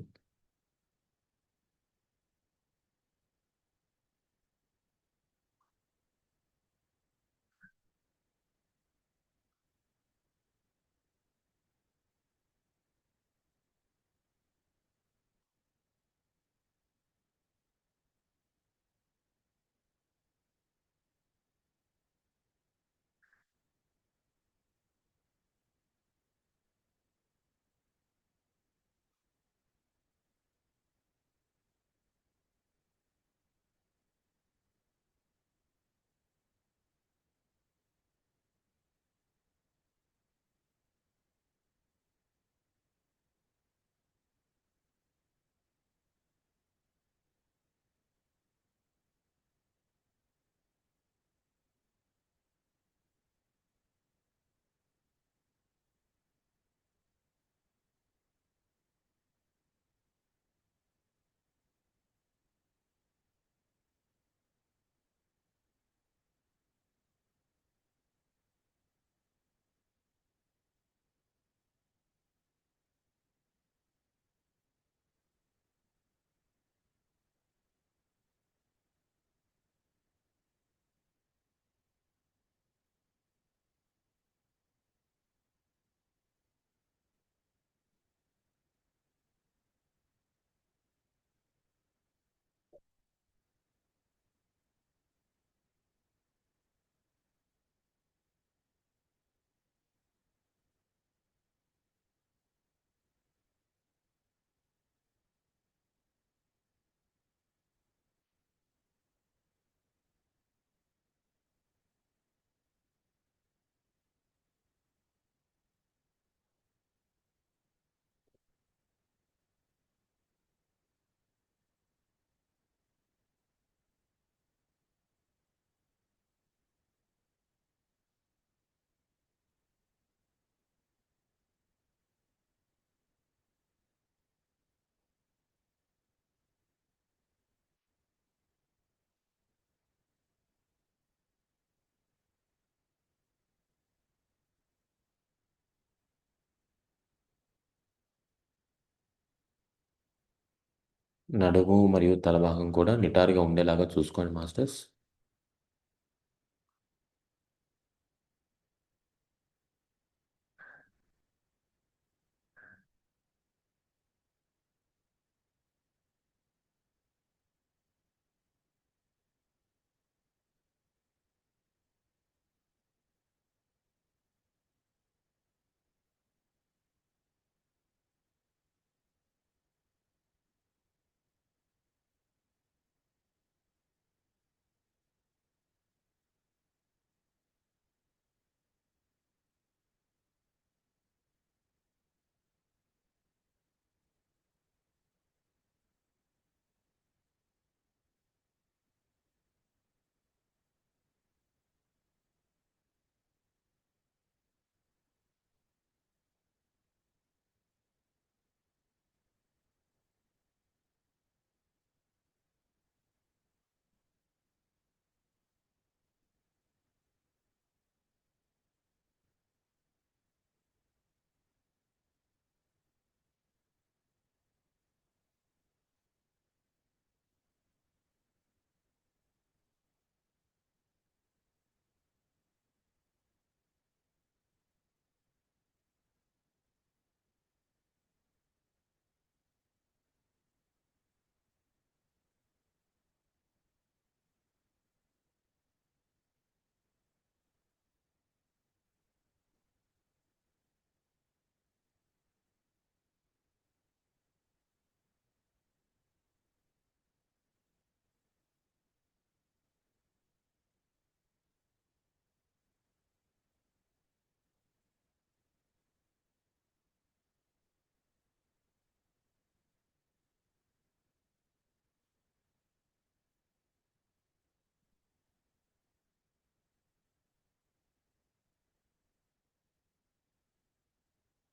నడుము మరియు తల భాగం కూడా నిటారుగా ఉండేలాగా చూసుకోండి మాస్టర్స్.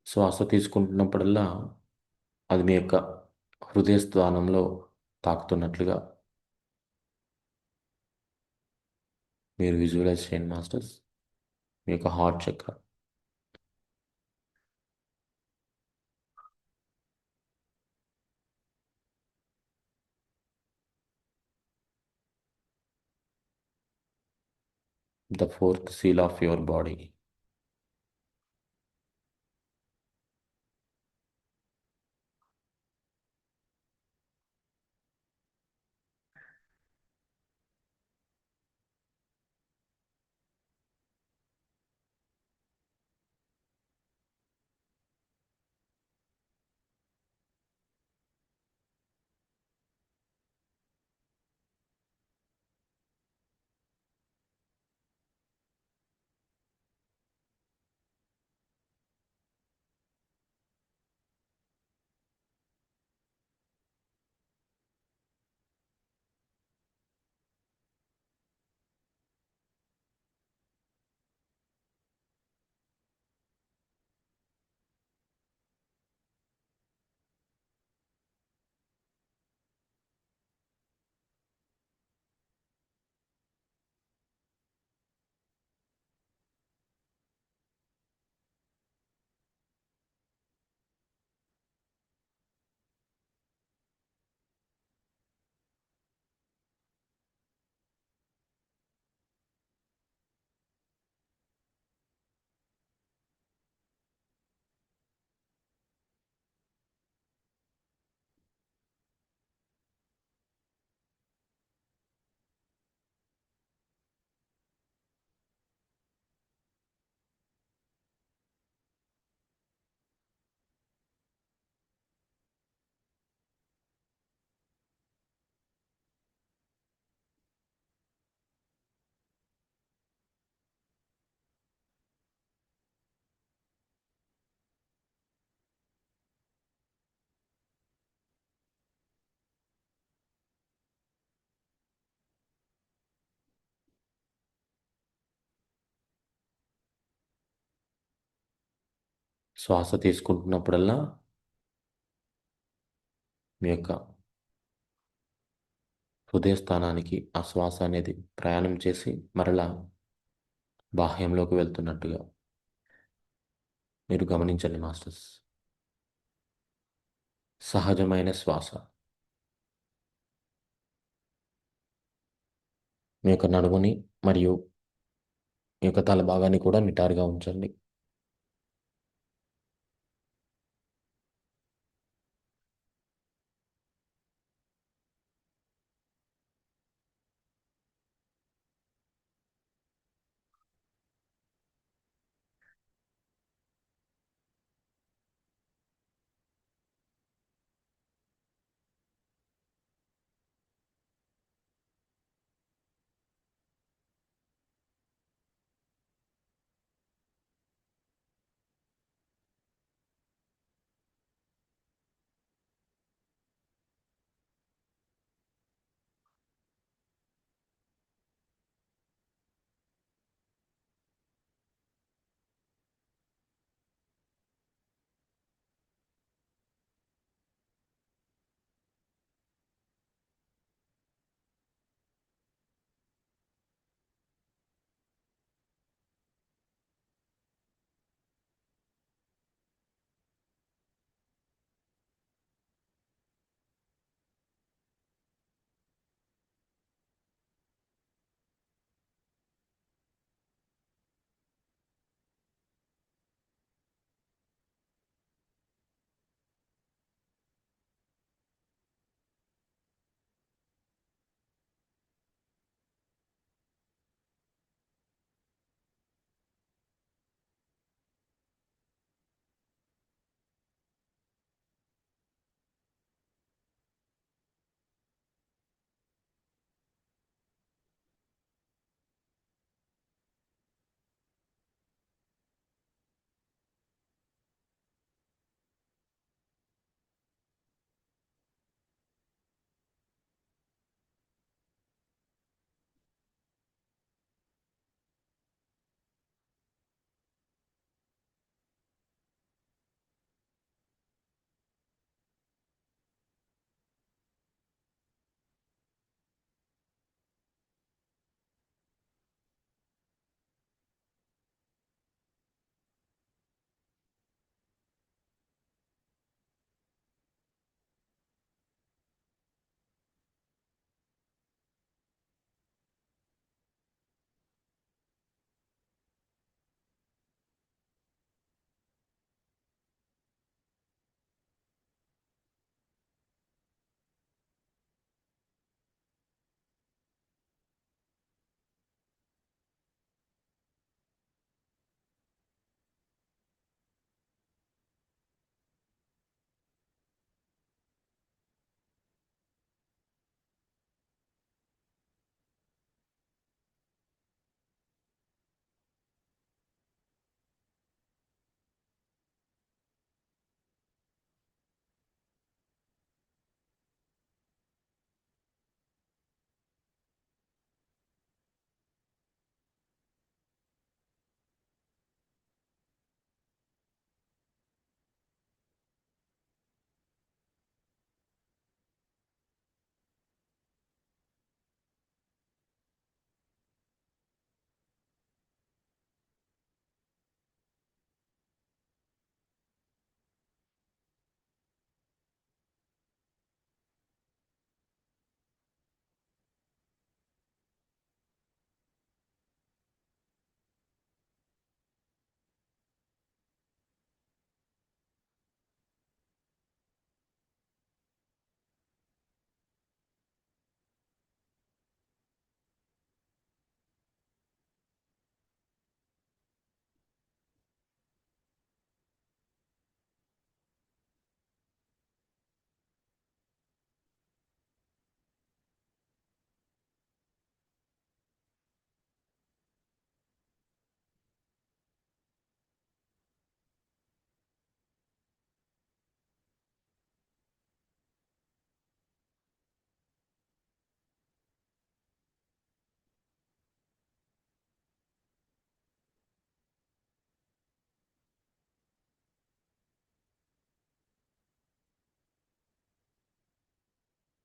శ్వాస తీసుకుంటున్నప్పుడల్లా అది మీ యొక్క హృదయ స్థానంలో తాకుతున్నట్లుగా మీరు విజువలైజ్ చేయండి మాస్టర్స్. మీ యొక్క హార్ట్ చక్ర, the fourth seal of your body. శ్వాస తీసుకుంటున్నప్పుడల్లా మీ యొక్క హృదయ స్థానానికి ఆ శ్వాస అనేది ప్రయాణం చేసి మరలా బాహ్యంలోకి వెళ్తున్నట్టుగా మీరు గమనించండి మాస్టర్స్. సహజమైన శ్వాస. మీ యొక్క నడుముని మరియు మీ యొక్క తల భాగాన్ని కూడా నిటారుగా ఉంచండి.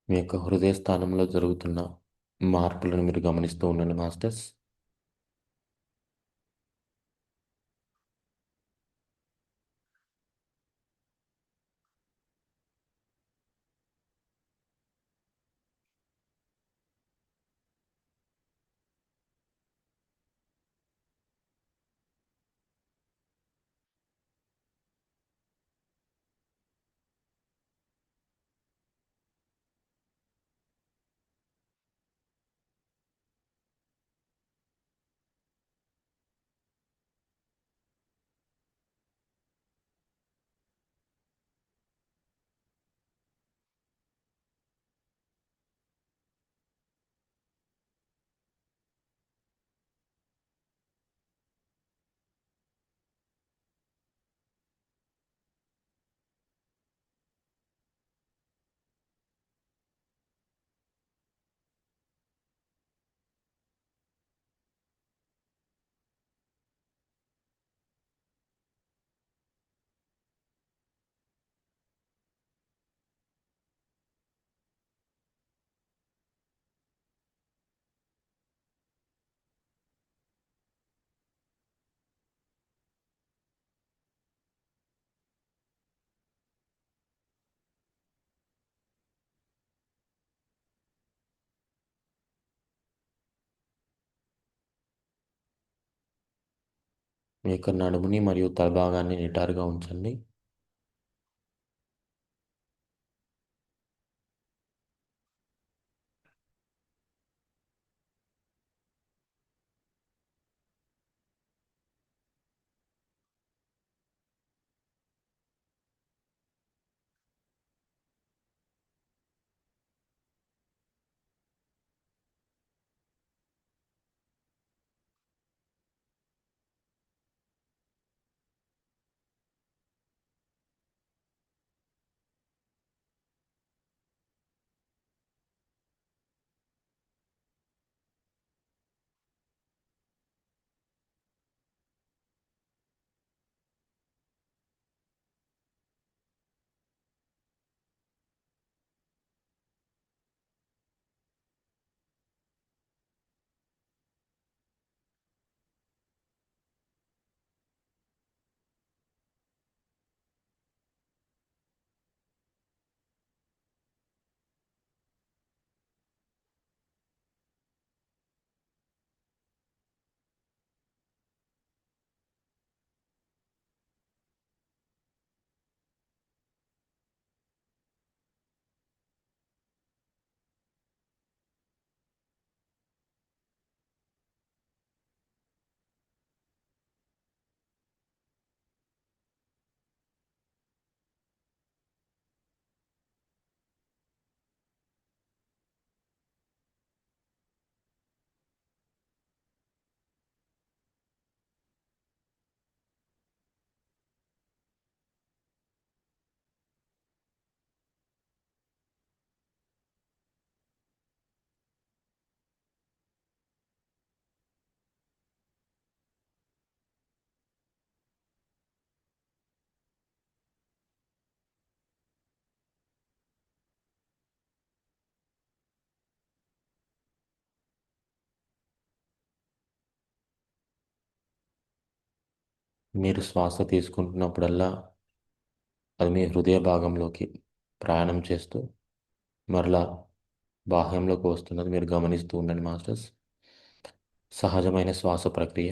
మీ యొక్క హృదయ స్థానంలో జరుగుతున్న మార్పులను మీరు గమనిస్తూ ఉండండి మాస్టర్స్. మీ యొక్క నడుముని మరియు తలభాగాన్ని నిటారుగా ఉంచండి. మీరు శ్వాస తీసుకుంటున్నప్పుడల్లా అది మీ హృదయ భాగంలోకి ప్రయాణం చేస్తూ మరలా బాహ్యంలోకి వస్తున్నది మీరు గమనిస్తూ ఉండండి మాస్టర్స్. సహజమైన శ్వాస ప్రక్రియ.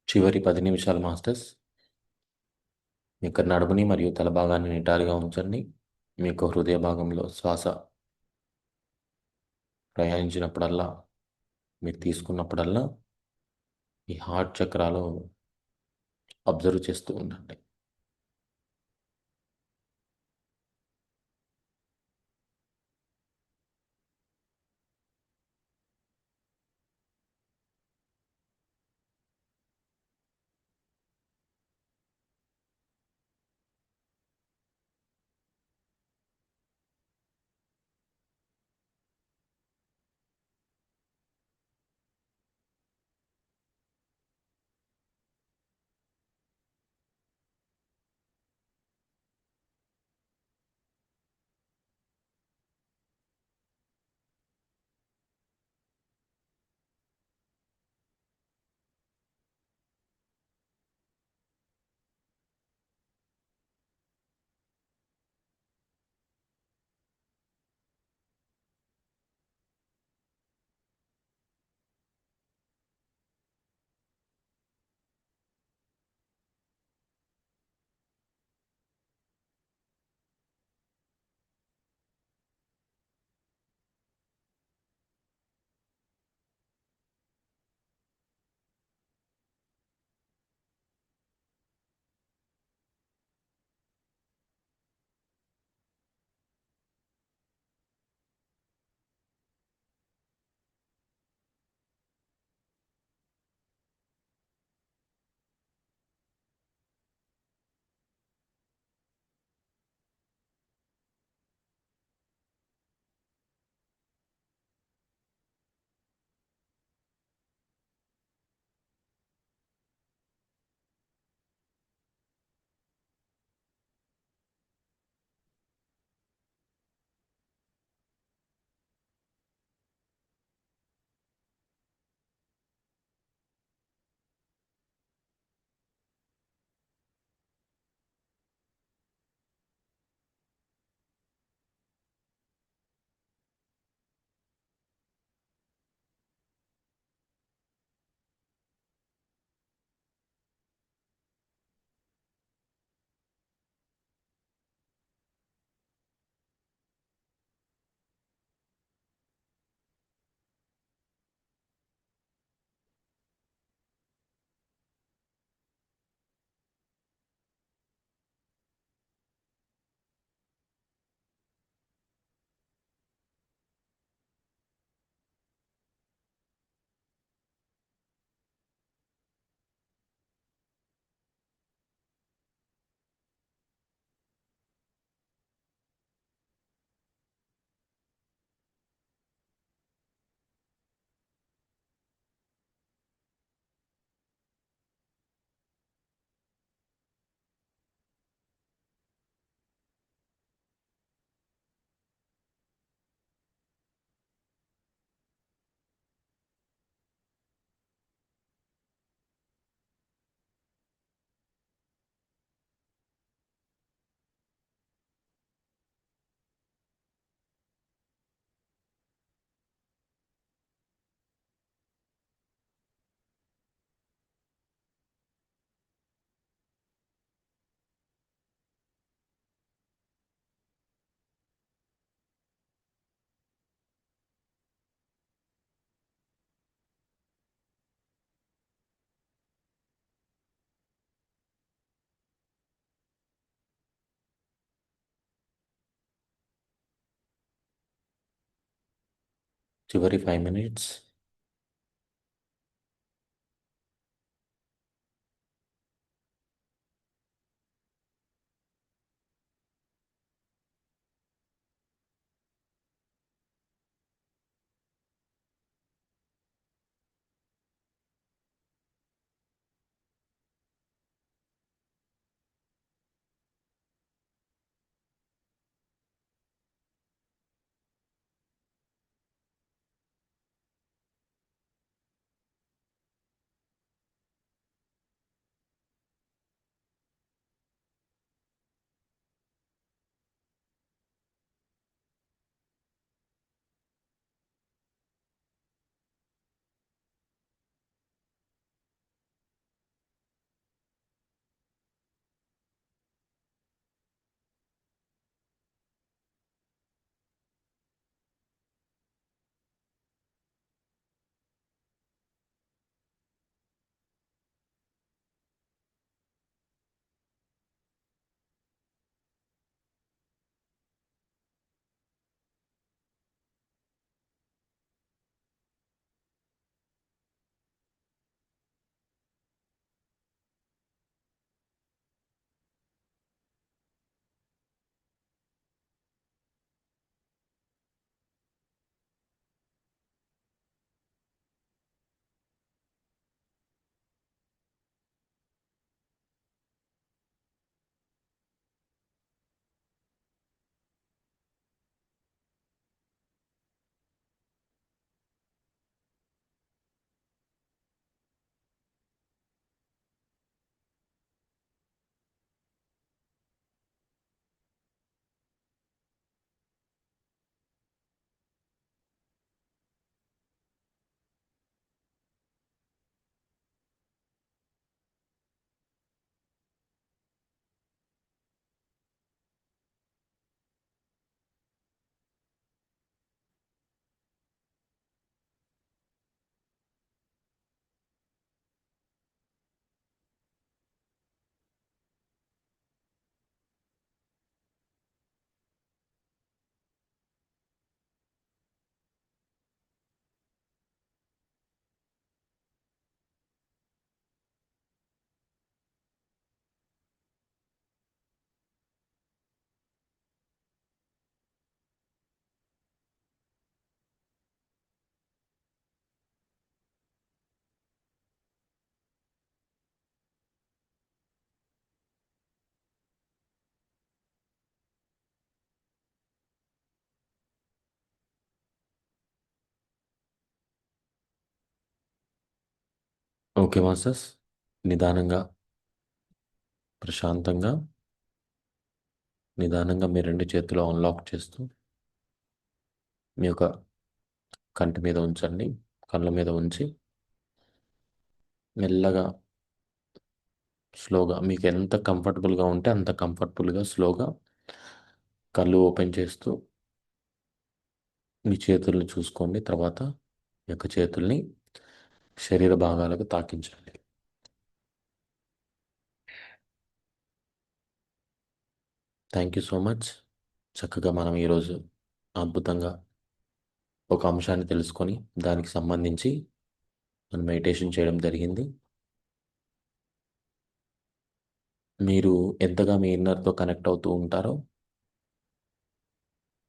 చివరి 10 నిమిషాలు మాస్టర్స్. మీ యొక్క నడుముని మరియు తల భాగాన్ని నిటారుగా ఉంచండి. మీకు హృదయ భాగంలో శ్వాస ప్రయాణించినప్పుడల్లా, మీరు తీసుకున్నప్పుడల్లా ఈ హార్ట్ చక్రాలో అబ్జర్వ్ చేస్తూ ఉండండి. చివరి 5 మినిట్స్. Okay masters. నిదానంగా, ప్రశాంతంగా, నిదానంగా మీ రెండు చేతులు అన్లాక్ చేస్తూ మీ యొక్క కంటి మీద ఉంచండి. కళ్ళ మీద ఉంచి మెల్లగా, స్లోగా, మీకు ఎంత కంఫర్టబుల్గా ఉంటే అంత కంఫర్టబుల్గా స్లోగా కళ్ళు ఓపెన్ చేస్తూ మీ చేతుల్ని చూసుకోండి. తర్వాత మీ యొక్క చేతుల్ని శరీర భాగాలకు తాకించండి. Thank you so much. చక్కగా మనం ఈరోజు అద్భుతంగా ఒక అంశాన్ని తెలుసుకొని దానికి సంబంధించి మనం మెడిటేషన్ చేయడం జరిగింది. మీరు ఎంతగా మీ ఇన్నర్తో కనెక్ట్ అవుతూ ఉంటారో,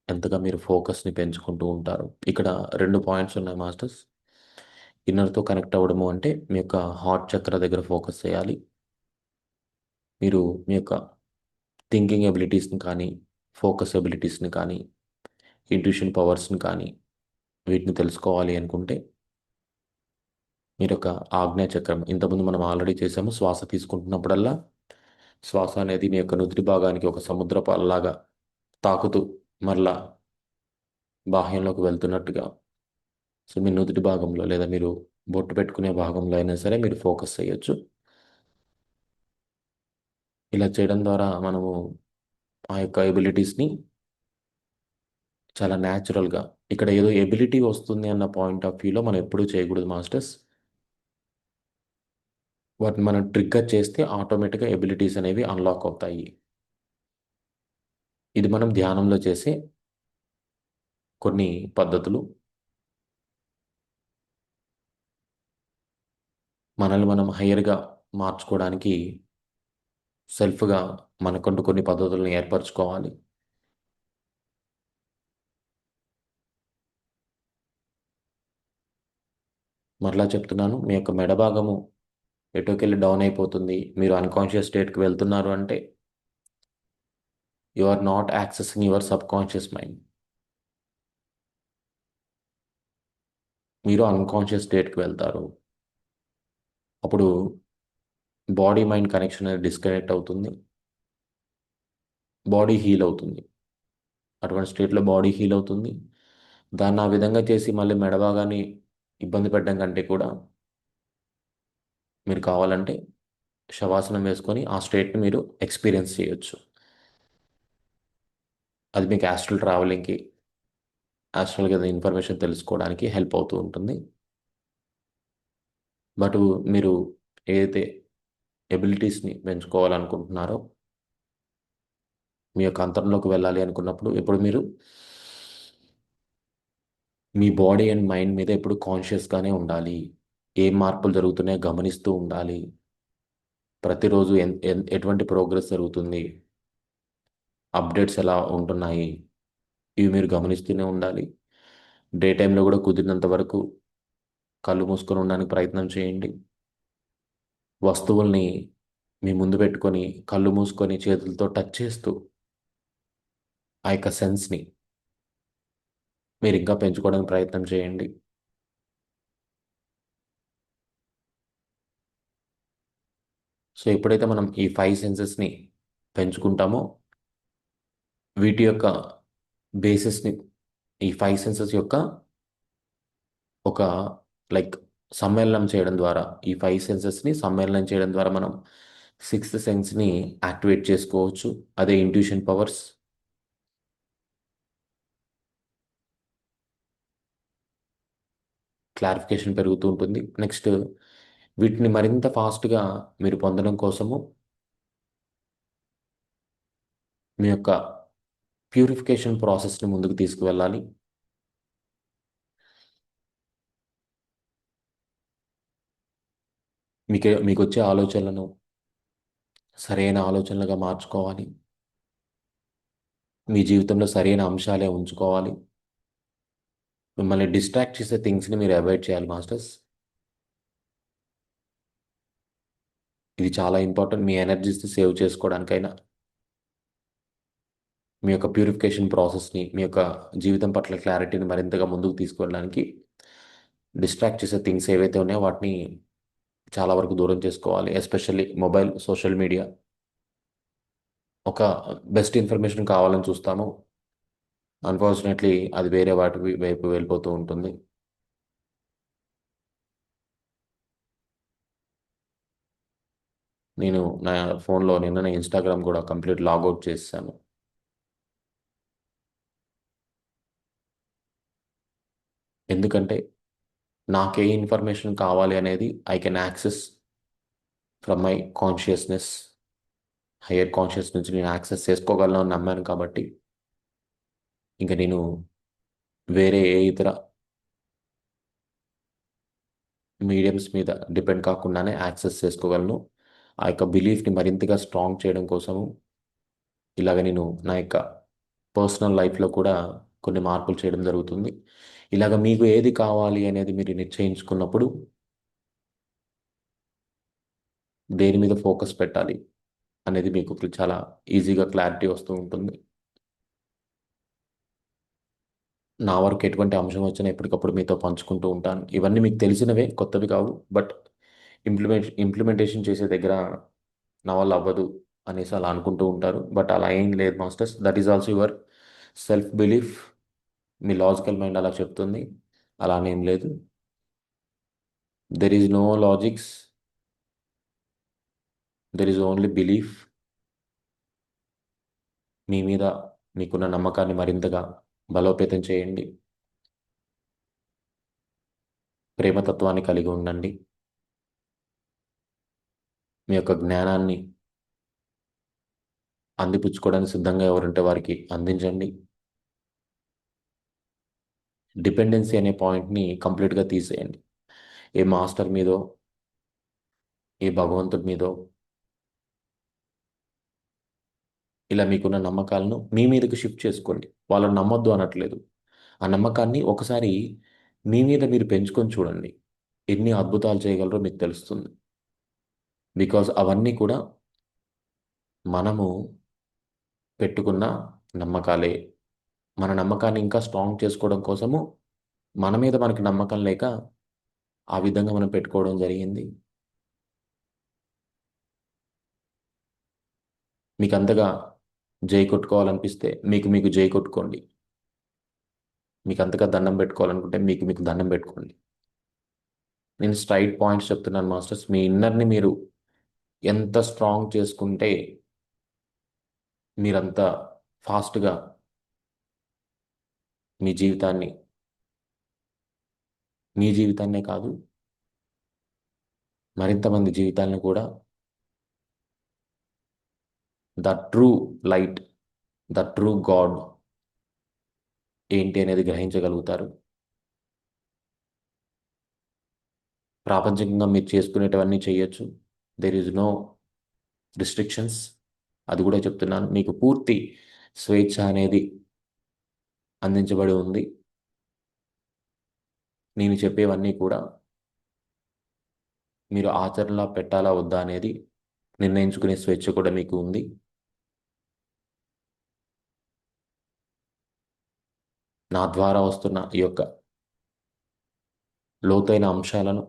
ఎంతగా మీరు ఫోకస్ని పెంచుకుంటూ ఉంటారో. ఇక్కడ రెండు పాయింట్స్ ఉన్నాయి మాస్టర్స్. ఇన్నర్తో కనెక్ట్ అవ్వడము అంటే మీ యొక్క హార్ట్ చక్ర దగ్గర ఫోకస్ చేయాలి. మీరు మీ యొక్క థింకింగ్ ఎబిలిటీస్ని కానీ, ఫోకస్ ఎబిలిటీస్ని కానీ, ఇంట్యూషన్ పవర్స్ని కానీ వీటిని తెలుసుకోవాలి అనుకుంటే మీరు ఒక ఆజ్ఞా చక్రం, ఇంతకుముందు మనం ఆల్రెడీ చేసాము. శ్వాస తీసుకుంటున్నప్పుడల్లా శ్వాస అనేది మీ యొక్క నుదిటి భాగానికి ఒక సముద్రపాలలాగా తాకుతూ మరలా బాహ్యంలోకి వెళ్తున్నట్టుగా, సో మీ నుదిటి భాగంలో లేదా మీరు బొట్టు పెట్టుకునే భాగంలో అయినా సరే మీరు ఫోకస్ చేయొచ్చు. ఇలా చేయడం ద్వారా మనము ఆ యొక్క ఎబిలిటీస్ని చాలా న్యాచురల్గా, ఇక్కడ ఏదో ఎబిలిటీ వస్తుంది అన్న పాయింట్ ఆఫ్ వ్యూలో మనం ఎప్పుడూ చేయకూడదు మాస్టర్స్. వాటిని మనం ట్రిగ్గర్ చేస్తే ఆటోమేటిక్గా ఎబిలిటీస్ అనేవి అన్లాక్ అవుతాయి. ఇది మనం ధ్యానంలో చేసే కొన్ని పద్ధతులు. మనల్ని మనం హయ్యర్గా మార్చుకోవడానికి సెల్ఫ్గా మనకంటూ కొన్ని పద్ధతులను ఏర్పరచుకోవాలి. మరలా చెప్తున్నాను, మీ యొక్క మెడ భాగము ఎటోకెళ్ళి డౌన్ అయిపోతుంది, మీరు అన్కాన్షియస్ స్టేట్కి వెళ్తున్నారు అంటే you are not accessing your subconscious mind. మీరు అన్కాన్షియస్ స్టేట్కి వెళ్తారు. అప్పుడు బాడీ మైండ్ కనెక్షన్ అనేది డిస్కనెక్ట్ అవుతుంది, బాడీ హీల్ అవుతుంది. అటువంటి స్టేట్లో బాడీ హీల్ అవుతుంది. దాన్ని ఆ విధంగా చేసి మళ్ళీ మెడ భాగాన్ని ఇబ్బంది పెట్టడం కంటే కూడా మీరు కావాలంటే శవాసనం వేసుకొని ఆ స్టేట్ని మీరు ఎక్స్పీరియన్స్ చేయొచ్చు. అది మీకు యాస్ట్రల్ ట్రావెలింగ్కి, యాస్ట్రల్గా ఇన్ఫర్మేషన్ తెలుసుకోవడానికి హెల్ప్ అవుతూ ఉంటుంది. బట్ మీరు ఏదైతే ఎబిలిటీస్ని పెంచుకోవాలనుకుంటున్నారో, మీ యొక్క అంతరంలోకి వెళ్ళాలి అనుకున్నప్పుడు ఎప్పుడు మీరు మీ బాడీ అండ్ మైండ్ మీద ఎప్పుడు కాన్షియస్గానే ఉండాలి. ఏం మార్పులు జరుగుతున్నాయో గమనిస్తూ ఉండాలి. ప్రతిరోజు ఎటువంటి ప్రోగ్రెస్ జరుగుతుంది, అప్డేట్స్ ఎలా ఉంటున్నాయి, ఇవి మీరు గమనిస్తూనే ఉండాలి. డే టైంలో కూడా కుదిరినంత వరకు కళ్ళు మూసుకొని ఉండడానికి ప్రయత్నం చేయండి. వస్తువుల్ని మీ ముందు పెట్టుకొని కళ్ళు మూసుకొని చేతులతో టచ్ చేస్తూ ఆ యొక్క సెన్స్ని మీరు ఇంకా పెంచుకోవడానికి ప్రయత్నం చేయండి. సో ఎప్పుడైతే మనం ఈ 5 సెన్సెస్ని పెంచుకుంటామో, వీటి యొక్క బేసిస్ని, ఈ 5 సెన్సెస్ యొక్క ఒక లైక్ సమ్మేళనం చేయడం ద్వారా, ఈ 5 సెన్సెస్ని సమ్మేళనం చేయడం ద్వారా మనం సిక్స్త్ సెన్స్ని యాక్టివేట్ చేసుకోవచ్చు. అదే ఇంట్యూషన్ పవర్స్. క్లారిఫికేషన్ పెరుగుతూ ఉంటుంది. నెక్స్ట్ వీటిని మరింత ఫాస్ట్గా మీరు పొందడం కోసము మీ యొక్క ప్యూరిఫికేషన్ ప్రాసెస్ని ముందుకు తీసుకువెళ్ళాలి. మీకు వచ్చే ఆలోచనలను సరైన ఆలోచనలుగా మార్చుకోవాలి. మీ జీవితంలో సరైన అంశాలే ఉంచుకోవాలి. మిమ్మల్ని డిస్ట్రాక్ట్ చేసే థింగ్స్ని మీరు అవాయిడ్ చేయాలి మాస్టర్స్. ఇది చాలా ఇంపార్టెంట్. మీ ఎనర్జీస్ని సేవ్ చేసుకోవడానికైనా, మీ యొక్క ప్యూరిఫికేషన్ ప్రాసెస్ని, మీ యొక్క జీవితం పట్ల క్లారిటీని మరింతగా ముందుకు తీసుకెళ్ళడానికి డిస్ట్రాక్ట్ చేసే థింగ్స్ ఏవైతే ఉన్నాయో వాటిని చాలా వరకు దూరం చేసుకోవాలి. Especially mobile, social media. ఒక బెస్ట్ ఇన్ఫర్మేషన్ కావాలని చూస్తాము, అన్ఫార్చునేట్లీ అది వేరే వాటి వైపు వెళ్ళిపోతూ ఉంటుంది. నేను నా ఫోన్లో నిన్ననే ఇన్స్టాగ్రామ్ కూడా కంప్లీట్ లాగౌట్ చేశాను. ఎందుకంటే నాకే ఇన్ఫర్మేషన్ కావాలి అనేది I can access from my consciousness, higher conscious నుంచి నేను యాక్సెస్ చేసుకోగలను అని నమ్మాను. కాబట్టి ఇంకా నేను వేరే ఏ ఇతర మీడియంస్ మీద డిపెండ్ కాకుండానే యాక్సెస్ చేసుకోగలను. ఆ యొక్క బిలీఫ్ని మరింతగా స్ట్రాంగ్ చేయడం కోసము ఇలాగ నేను నా యొక్క పర్సనల్ లైఫ్లో కూడా కొన్ని మార్పులు చేయడం జరుగుతుంది. ఇలాగ మీకు ఏది కావాలి అనేది మీరు నిశ్చయించుకున్నప్పుడు దేని మీద ఫోకస్ పెట్టాలి అనేది మీకు చాలా ఈజీగా క్లారిటీ వస్తూ ఉంటుంది. నా వరకు ఎటువంటి అంశం వచ్చినా ఎప్పటికప్పుడు మీతో పంచుకుంటూ ఉంటాను. ఇవన్నీ మీకు తెలిసినవే, కొత్తవి కావు. బట్ ఇంప్లిమెంటేషన్ చేసే దగ్గర నా వల్ల అవ్వదు అనేసి అలా అనుకుంటూ ఉంటారు. బట్ అలా ఏం లేదు masters. That is also your self belief. మీ లాజికల్ మైండ్ అలా చెప్తుంది, అలానేం లేదు. There is no logics, there is only belief. మీ మీద మీకున్న నమ్మకాన్ని మరింతగా బలోపేతం చేయండి. ప్రేమతత్వాన్ని కలిగి ఉండండి. మీ యొక్క జ్ఞానాన్ని అందిపుచ్చుకోవడానికి సిద్ధంగా ఎవరుంటే వారికి అందించండి. డిపెండెన్సీ అనే పాయింట్ని కంప్లీట్గా తీసేయండి. ఏ మాస్టర్ మీదో, ఏ భగవంతుడి మీదో ఇలా మీకున్న నమ్మకాలను మీ మీదకి షిఫ్ట్ చేసుకోండి. వాళ్ళని నమ్మొద్దు అనట్లేదు. ఆ నమ్మకాన్ని ఒకసారి మీ మీద మీరు పెంచుకొని చూడండి. ఎన్ని అద్భుతాలు చేయగలరో మీకు తెలుస్తుంది. బికాజ్ అవన్నీ కూడా మనము పెట్టుకున్న నమ్మకాలే. మన నమ్మకాన్ని ఇంకా స్ట్రాంగ్ చేసుకోవడం కోసము మన మీద మనకి నమ్మకం లేక ఆ విధంగా మనం పెట్టుకోవడం జరిగింది. మీకు అంతగా జై కొట్టుకోవాలనిపిస్తే మీకు మీకు జై కొట్టుకోండి. మీకు అంతగా దండం పెట్టుకోవాలనుకుంటే మీకు మీకు దండం పెట్టుకోండి. నేను స్ట్రైట్ పాయింట్స్ చెప్తున్నాను మాస్టర్స్. మీ ఇన్నర్ని మీరు ఎంత స్ట్రాంగ్ చేసుకుంటే మీరంత ఫాస్ట్గా మీ జీవితాన్ని, మీ జీవితాన్నే కాదు మరింత మంది జీవితాలను కూడా the true light, the true god ఏంటి అనేది గ్రహించగలుగుతారు. ప్రాపంచికంగా మీరు చేసుకునేటవన్నీ చేయొచ్చు. There is no restrictions. అది కూడా చెప్తున్నాను. మీకు పూర్తి స్వేచ్ఛ అనేది అందించబడి ఉంది. నేను చెప్పేవన్నీ కూడా మీరు ఆచరణలో పెట్టాలా వద్దా అనేది నిర్ణయించుకునే స్వేచ్ఛ కూడా మీకు ఉంది. నా ద్వారా వస్తున్న ఈ యొక్క లోతైన అంశాలను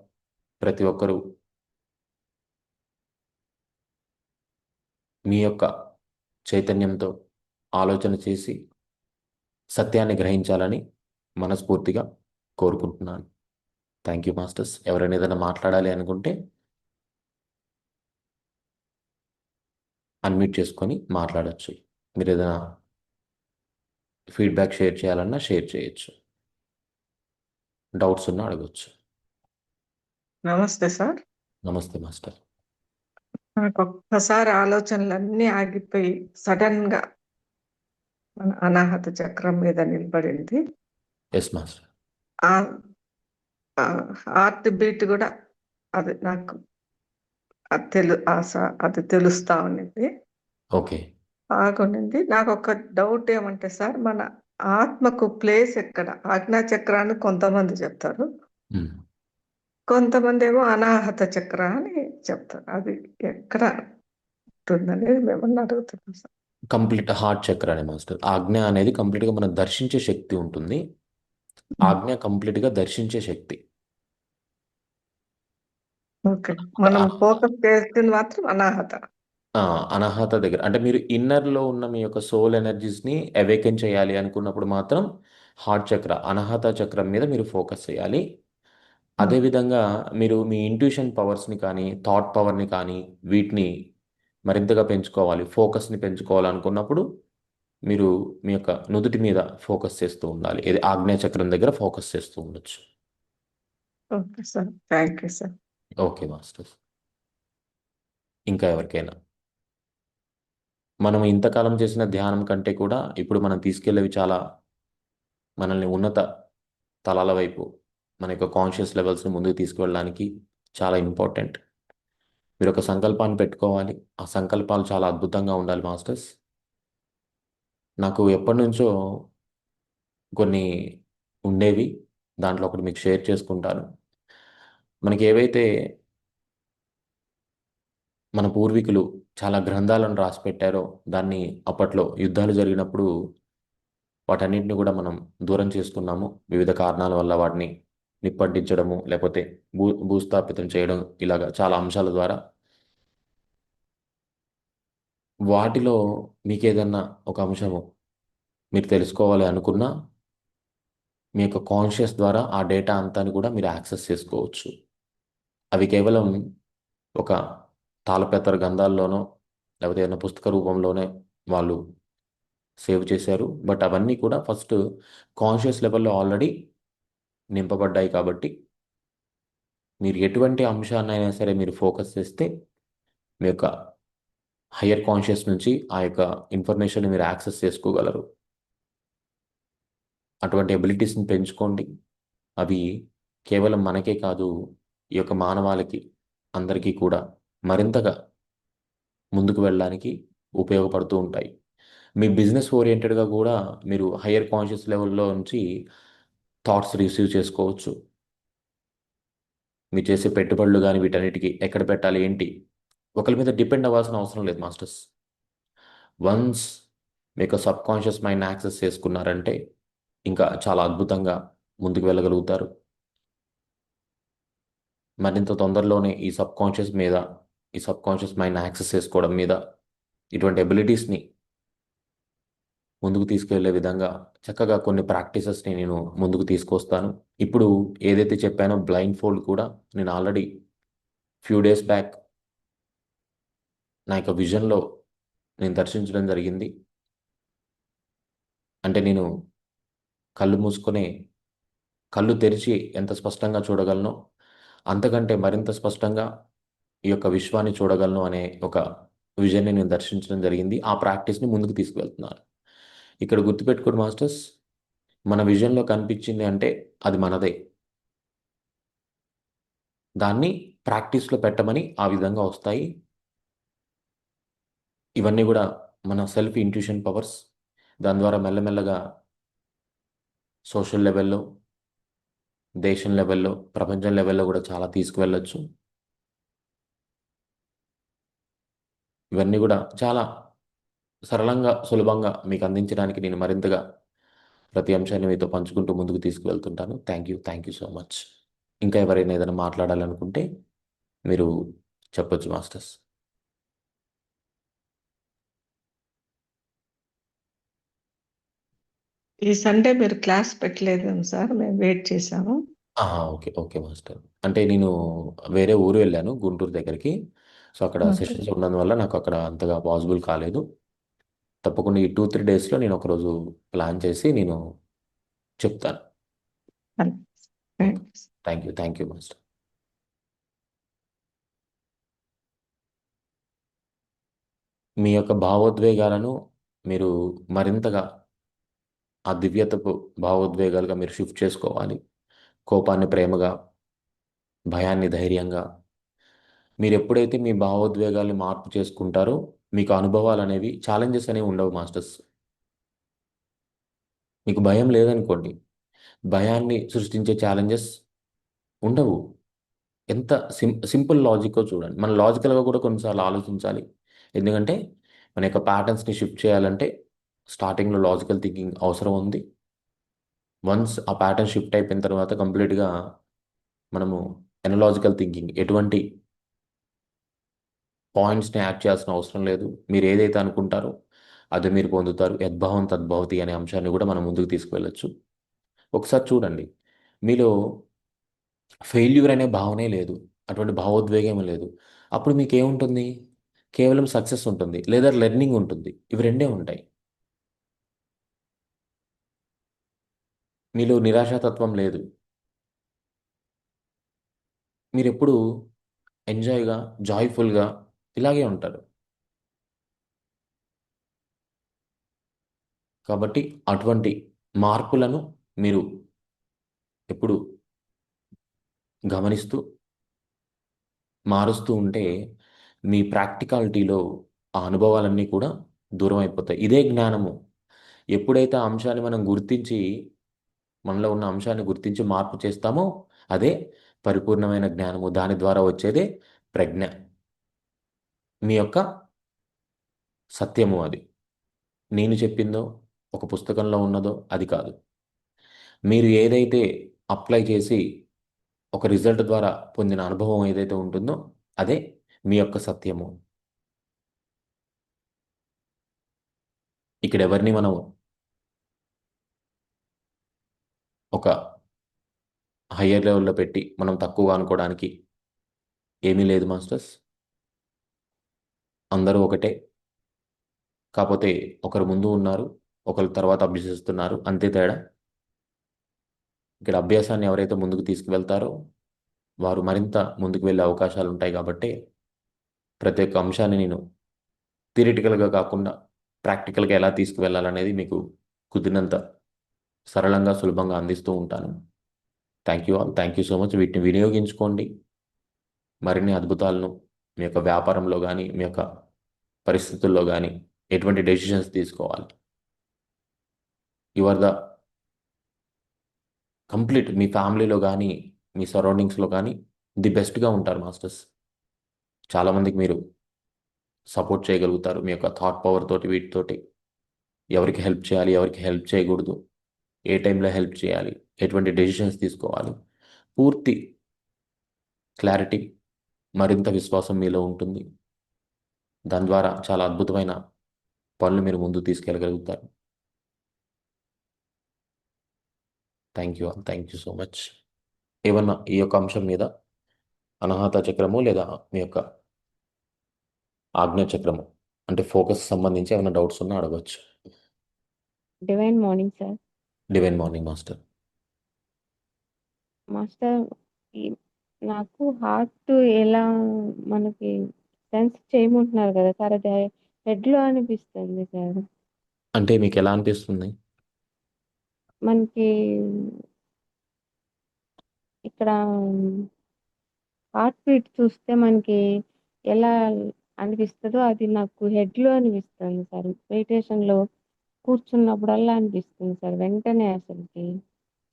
ప్రతి ఒక్కరూ మీ యొక్క చైతన్యంతో ఆలోచన చేసి సత్యాన్ని గ్రహించాలని మనస్ఫూర్తిగా కోరుకుంటున్నాను. Thank you masters. ఎవరైనా ఏదైనా మాట్లాడాలి అనుకుంటే అన్మ్యూట్ చేసుకొని మాట్లాడచ్చు. మీరు ఏదైనా ఫీడ్బ్యాక్ షేర్ చేయాలన్నా షేర్ చేయొచ్చు. డౌట్స్ ఉన్నా అడగచ్చు. నమస్తే సార్. నమస్తే మాస్టర్. నాకు ఒక్కసారి ఆలోచనలన్నీ ఆగిపోయి సడన్ గా మన అనాహత చక్రం మీద నిలబడింది. Yes master. ఆ హార్ట్ బీట్ కూడా అది నాకు అది తెలుస్తా ఉన్నది. ఓకే. బాగుండింది. నాకు ఒక డౌట్ ఏమంటే సార్, మన ఆత్మకు ప్లేస్ ఎక్కడ? ఆజ్ఞా చక్రాన్ని కొంతమంది చెప్తారు, కొంతమంది ఏమో అనాహత చక్ర అని చెప్తారు. అది ఎక్కడ ఉంటుందనేది మిమ్మల్ని అడుగుతున్నాం సార్. కంప్లీట్ హార్ట్ చక్ర అనే మాస్టర్. ఆజ్ఞ అనేది కంప్లీట్గా మనం దర్శించే శక్తి ఉంటుంది. ఆజ్ఞ కంప్లీట్గా దర్శించే శక్తి. ఓకే. మనం ఫోకస్ చేసింది మాత్రం అనాహత. ఆ, అనాహత దగ్గర అంటే మీరు ఇన్నర్లో ఉన్న మీ యొక్క సోల్ ఎనర్జీస్ని అవేకెన్ చేయాలి అనుకున్నప్పుడు మాత్రం హార్ట్ చక్ర అనాహత చక్రం మీద మీరు ఫోకస్ చేయాలి. హ్మ్. అదేవిధంగా మీరు మీ ఇంట్యూషన్ పవర్స్ని కానీ థాట్ పవర్ని కానీ వీటిని మరింతగా పెంచుకోవాలి, ఫోకస్ని పెంచుకోవాలనుకున్నప్పుడు మీరు మీ యొక్క నుదుటి మీద ఫోకస్ చేస్తూ ఉండాలి. ఇది ఆగ్నేయ చక్రం దగ్గర ఫోకస్ చేస్తూ ఉండొచ్చు. Okay sir. Thank you sir. Okay masters. ఇంకా ఎవరికైనా మనం ఇంతకాలం చేసిన ధ్యానం కంటే కూడా ఇప్పుడు మనం తీసుకెళ్ళేవి చాలా మనల్ని ఉన్నత తలాల వైపు, మన యొక్క కాన్షియస్ లెవెల్స్ని ముందుకు తీసుకువెళ్ళడానికి చాలా ఇంపార్టెంట్. మీరు ఒక సంకల్పాన్ని పెట్టుకోవాలి. ఆ సంకల్పాలు చాలా అద్భుతంగా ఉండాలి మాస్టర్స్. నాకు ఎప్పటి నుంచో కొన్ని ఉండేవి, దాంట్లో ఒకటి మీకు షేర్ చేసుకుంటాను. మనకి ఏవైతే మన పూర్వీకులు చాలా గ్రంథాలను రాసి పెట్టారో, దాన్ని అప్పట్లో యుద్ధాలు జరిగినప్పుడు వాటన్నిటిని కూడా మనం దూరం చేసుకున్నాము. వివిధ కారణాల వల్ల వాటిని నిప్పంటించడము, లేకపోతే భూస్థాపితం చేయడం, ఇలాగా చాలా అంశాల ద్వారా. వాటిలో మీకు ఏదన్నా ఒక అంశము మీరు తెలుసుకోవాలి అనుకున్నా మీ యొక్క కాన్షియస్ ద్వారా ఆ డేటా అంతాని కూడా మీరు యాక్సెస్ చేసుకోవచ్చు. అవి కేవలం ఒక తాళపత్ర గ్రంథాల్లోనో లేకపోతే ఏదైనా పుస్తక రూపంలోనే వాళ్ళు సేవ్ చేశారు. బట్ అవన్నీ కూడా ఫస్ట్ కాన్షియస్ లెవెల్లో ఆల్రెడీ నింపబడ్డాయి. కాబట్టి మీరు ఎటువంటి అంశాన్నైనా సరే మీరు ఫోకస్ చేస్తే మీ యొక్క హయ్యర్ కాన్షియస్ నుంచి ఆ యొక్క ఇన్ఫర్మేషన్ మీరు యాక్సెస్ చేసుకోగలరు. అటువంటి ఎబిలిటీస్ని పెంచుకోండి. అవి కేవలం మనకే కాదు, ఈ యొక్క మానవాళికి అందరికీ కూడా మరింతగా ముందుకు వెళ్ళడానికి ఉపయోగపడుతూ ఉంటాయి. మీ బిజినెస్ ఓరియంటెడ్గా కూడా మీరు హయ్యర్ కాన్షియస్ లెవెల్లో నుంచి థాట్స్ రిసీవ్ చేసుకోవచ్చు. మీరు చేసే పెట్టుబడులు కానీ వీటన్నిటికీ ఎక్కడ పెట్టాలి ఏంటి, ఒకరి మీద డిపెండ్ అవ్వాల్సిన అవసరం లేదు మాస్టర్స్. వన్స్ మీకు సబ్ కాన్షియస్ మైండ్ యాక్సెస్ చేసుకున్నారంటే ఇంకా చాలా అద్భుతంగా ముందుకు వెళ్ళగలుగుతారు. మరింత తొందరలోనే ఈ సబ్ కాన్షియస్ మైండ్ యాక్సెస్ చేసుకోవడం మీద, ఇటువంటి ఎబిలిటీస్ని ముందుకు తీసుకెళ్లే విధంగా చక్కగా కొన్ని ప్రాక్టీసెస్ని నేను ముందుకు తీసుకొస్తాను. ఇప్పుడు ఏదైతే చెప్పానో బ్లైండ్ ఫోల్డ్ కూడా నేను ఆల్రెడీ ఫ్యూ డేస్ బ్యాక్ నా యొక్క విజన్లో నేను దర్శించడం జరిగింది. అంటే నేను కళ్ళు మూసుకొని కళ్ళు తెరిచి ఎంత స్పష్టంగా చూడగలను, అంతకంటే మరింత స్పష్టంగా ఈ యొక్క విశ్వాన్ని చూడగలను అనే ఒక విజన్ని నేను దర్శించడం జరిగింది. ఆ ప్రాక్టీస్ని ముందుకు తీసుకువెళ్తున్నాను. ఇక్కడ గుర్తుపెట్టుకోండి మాస్టర్స్, మన విజన్లో కనిపించింది అంటే అది మనదే. దాన్ని ప్రాక్టీస్లో పెట్టమని ఆ విధంగా వస్తాయి. ఇవన్నీ కూడా మన సెల్ఫ్ ఇంట్యూషన్ పవర్స్. దాని ద్వారా మెల్లమెల్లగా సోషల్ లెవెల్లో, దేశం లెవెల్లో, ప్రపంచం లెవెల్లో కూడా చాలా తీసుకువెళ్ళొచ్చు. ఇవన్నీ కూడా చాలా సరళంగా, సులభంగా మీకు అందించడానికి నేను మరింతగా ప్రతి అంశాన్ని మీతో పంచుకుంటూ ముందుకు తీసుకువెళ్తుంటాను. Thank you so much. ఇంకా ఎవరైనా ఏదైనా మాట్లాడాలనుకుంటే మీరు చెప్పొచ్చు మాస్టర్స్. ఈ సండే మీరు క్లాస్ పెట్టలేదేమో సార్, మేము వెయిట్ చేశాము. Okay okay master. అంటే నేను వేరే ఊరు వెళ్ళాను, గుంటూరు దగ్గరికి. సో అక్కడ ఓకే. సెషన్స్ ఉన్నందువల్ల నాకు అక్కడ అంతగా పాసిబుల్ కాలేదు. తప్పకుండా ఈ 2-3 డేస్లో నేను ఒకరోజు ప్లాన్ చేసి నేను చెప్తాను. Okay. Thank thank you master. మీ యొక్క భావోద్వేగాలను మీరు మరింతగా ఆ దివ్యతపు భావోద్వేగాలుగా మీరు షిఫ్ట్ చేసుకోవాలి. కోపాన్ని ప్రేమగా, భయాన్ని ధైర్యంగా. మీరు ఎప్పుడైతే మీ భావోద్వేగాల్ని మార్పు చేసుకుంటారో మీకు అనుభవాలు అనేవి, ఛాలెంజెస్ అనేవి ఉండవు మాస్టర్స్. మీకు భయం లేదనుకోండి, భయాన్ని సృష్టించే ఛాలెంజెస్ ఉండవు. ఎంత సింపుల్ లాజిక్కో చూడండి. మనం లాజికల్గా కూడా కొన్నిసార్లు ఆలోచించాలి. ఎందుకంటే మన యొక్క ప్యాటర్న్స్ని షిఫ్ట్ చేయాలంటే స్టార్టింగ్లో లాజికల్ థింకింగ్ అవసరం ఉంది. వన్స్ ఆ ప్యాటర్న్ షిఫ్ట్ అయిపోయిన తర్వాత కంప్లీట్గా మనము ఎనలాజికల్ థింకింగ్, ఎటువంటి పాయింట్స్ని యాడ్ చేయాల్సిన అవసరం లేదు. మీరు ఏదైతే అనుకుంటారో అది మీరు పొందుతారు. యద్భావం తద్భవతి అనే అంశాన్ని కూడా మనం ముందుకు తీసుకువెళ్ళొచ్చు. ఒకసారి చూడండి, మీలో ఫెయిల్యూర్ అనే భావనే లేదు, అటువంటి భావోద్వేగం లేదు. అప్పుడు మీకు ఏముంటుంది? కేవలం సక్సెస్ ఉంటుంది లేదా లెర్నింగ్ ఉంటుంది. ఇవి రెండే ఉంటాయి. మీలో నిరాశాతత్వం లేదు. మీరు ఎప్పుడు ఎంజాయ్గా, జాయ్ఫుల్గా ఇలాగే ఉంటారు. కాబట్టి అటువంటి మార్పులను మీరు ఎప్పుడు గమనిస్తూ మారుస్తూ ఉంటే మీ ప్రాక్టికాలిటీలో ఆ అనుభవాలన్నీ కూడా దూరం అయిపోతాయి. ఇదే జ్ఞానము. ఎప్పుడైతే ఆ అంశాన్ని మనం గుర్తించి, మనలో ఉన్న అంశాన్ని గుర్తించి మార్పు చేస్తామో అదే పరిపూర్ణమైన జ్ఞానము. దాని ద్వారా వచ్చేదే ప్రజ్ఞ, మీ యొక్క సత్యము. అది నేను చెప్పిందో, ఒక పుస్తకంలో ఉన్నదో అది కాదు. మీరు ఏదైతే అప్లై చేసి ఒక రిజల్ట్ ద్వారా పొందిన అనుభవం ఏదైతే ఉంటుందో అదే మీ యొక్క సత్యము. ఇక్కడ ఎవరిని మనం ఒక హయ్యర్ లెవెల్లో పెట్టి మనం తక్కువగా అనుకోవడానికి ఏమీ లేదు మాస్టర్స్. అందరూ ఒకటే. కాకపోతే ఒకరు ముందు ఉన్నారు, ఒకరు తర్వాత అభ్యసిస్తున్నారు, అంతే తేడా. ఇక్కడ అభ్యాసాన్ని ఎవరైతే ముందుకు తీసుకువెళ్తారో వారు మరింత ముందుకు వెళ్ళే అవకాశాలు ఉంటాయి. కాబట్టి ప్రతి ఒక్క అంశాన్ని నేను థియరిటికల్గా కాకుండా ప్రాక్టికల్గా ఎలా తీసుకువెళ్ళాలనేది మీకు కుదిరినంత సరళంగా, సులభంగా అందిస్తూ ఉంటాను. Thank you all, thank you so much. వీటిని వినియోగించుకోండి. మరిన్ని అద్భుతాలను మీ యొక్క వ్యాపారంలో కానీ, మీ యొక్క పరిస్థితుల్లో కానీ ఎటువంటి డెసిషన్స్ తీసుకోవాలి, యు ఆర్ ద కంప్లీట్, మీ ఫ్యామిలీలో కానీ మీ సరౌండింగ్స్లో కానీ ది బెస్ట్గా ఉంటారు మాస్టర్స్. చాలామందికి మీరు సపోర్ట్ చేయగలుగుతారు మీ యొక్క థాట్ పవర్ తోటి, వీటితోటి. ఎవరికి హెల్ప్ చేయాలి, ఎవరికి హెల్ప్ చేయకూడదు, ఏ టైంలో హెల్ప్ చేయాలి, ఎటువంటి డెసిషన్స్ తీసుకోవాలి, పూర్తి క్లారిటీ, మరింత విశ్వాసం మీలో ఉంటుంది. దాని ద్వారా చాలా అద్భుతమైన పనులు మీరు ముందుకు తీసుకెళ్ళగలుగుతారు. Thank you so much. ఏమన్నా ఈ యొక్క అంశం మీద అనాహత చక్రము లేదా మీ యొక్క ఆజ్ఞా చక్రము అంటే ఫోకస్ సంబంధించి ఏమైనా డౌట్స్ ఉన్నా అడగవచ్చు. Divine morning sir. Divine morning master. Master, ఈ నాకు హార్ట్ ఎలా మనకి సెన్స్ చేయమంటున్నారు కదా సార్, అది హెడ్లో అనిపిస్తుంది సార్. అంటే మీకు ఎలా అనిపిస్తుంది? మనకి ఇక్కడ హార్ట్ బీట్ చూస్తే మనకి ఎలా అనిపిస్తుందో అది నాకు హెడ్లో అనిపిస్తుంది సార్. మెడిటేషన్లో కూర్చున్నప్పుడల్లా అనిపిస్తుంది సార్ వెంటనే అసలుకి.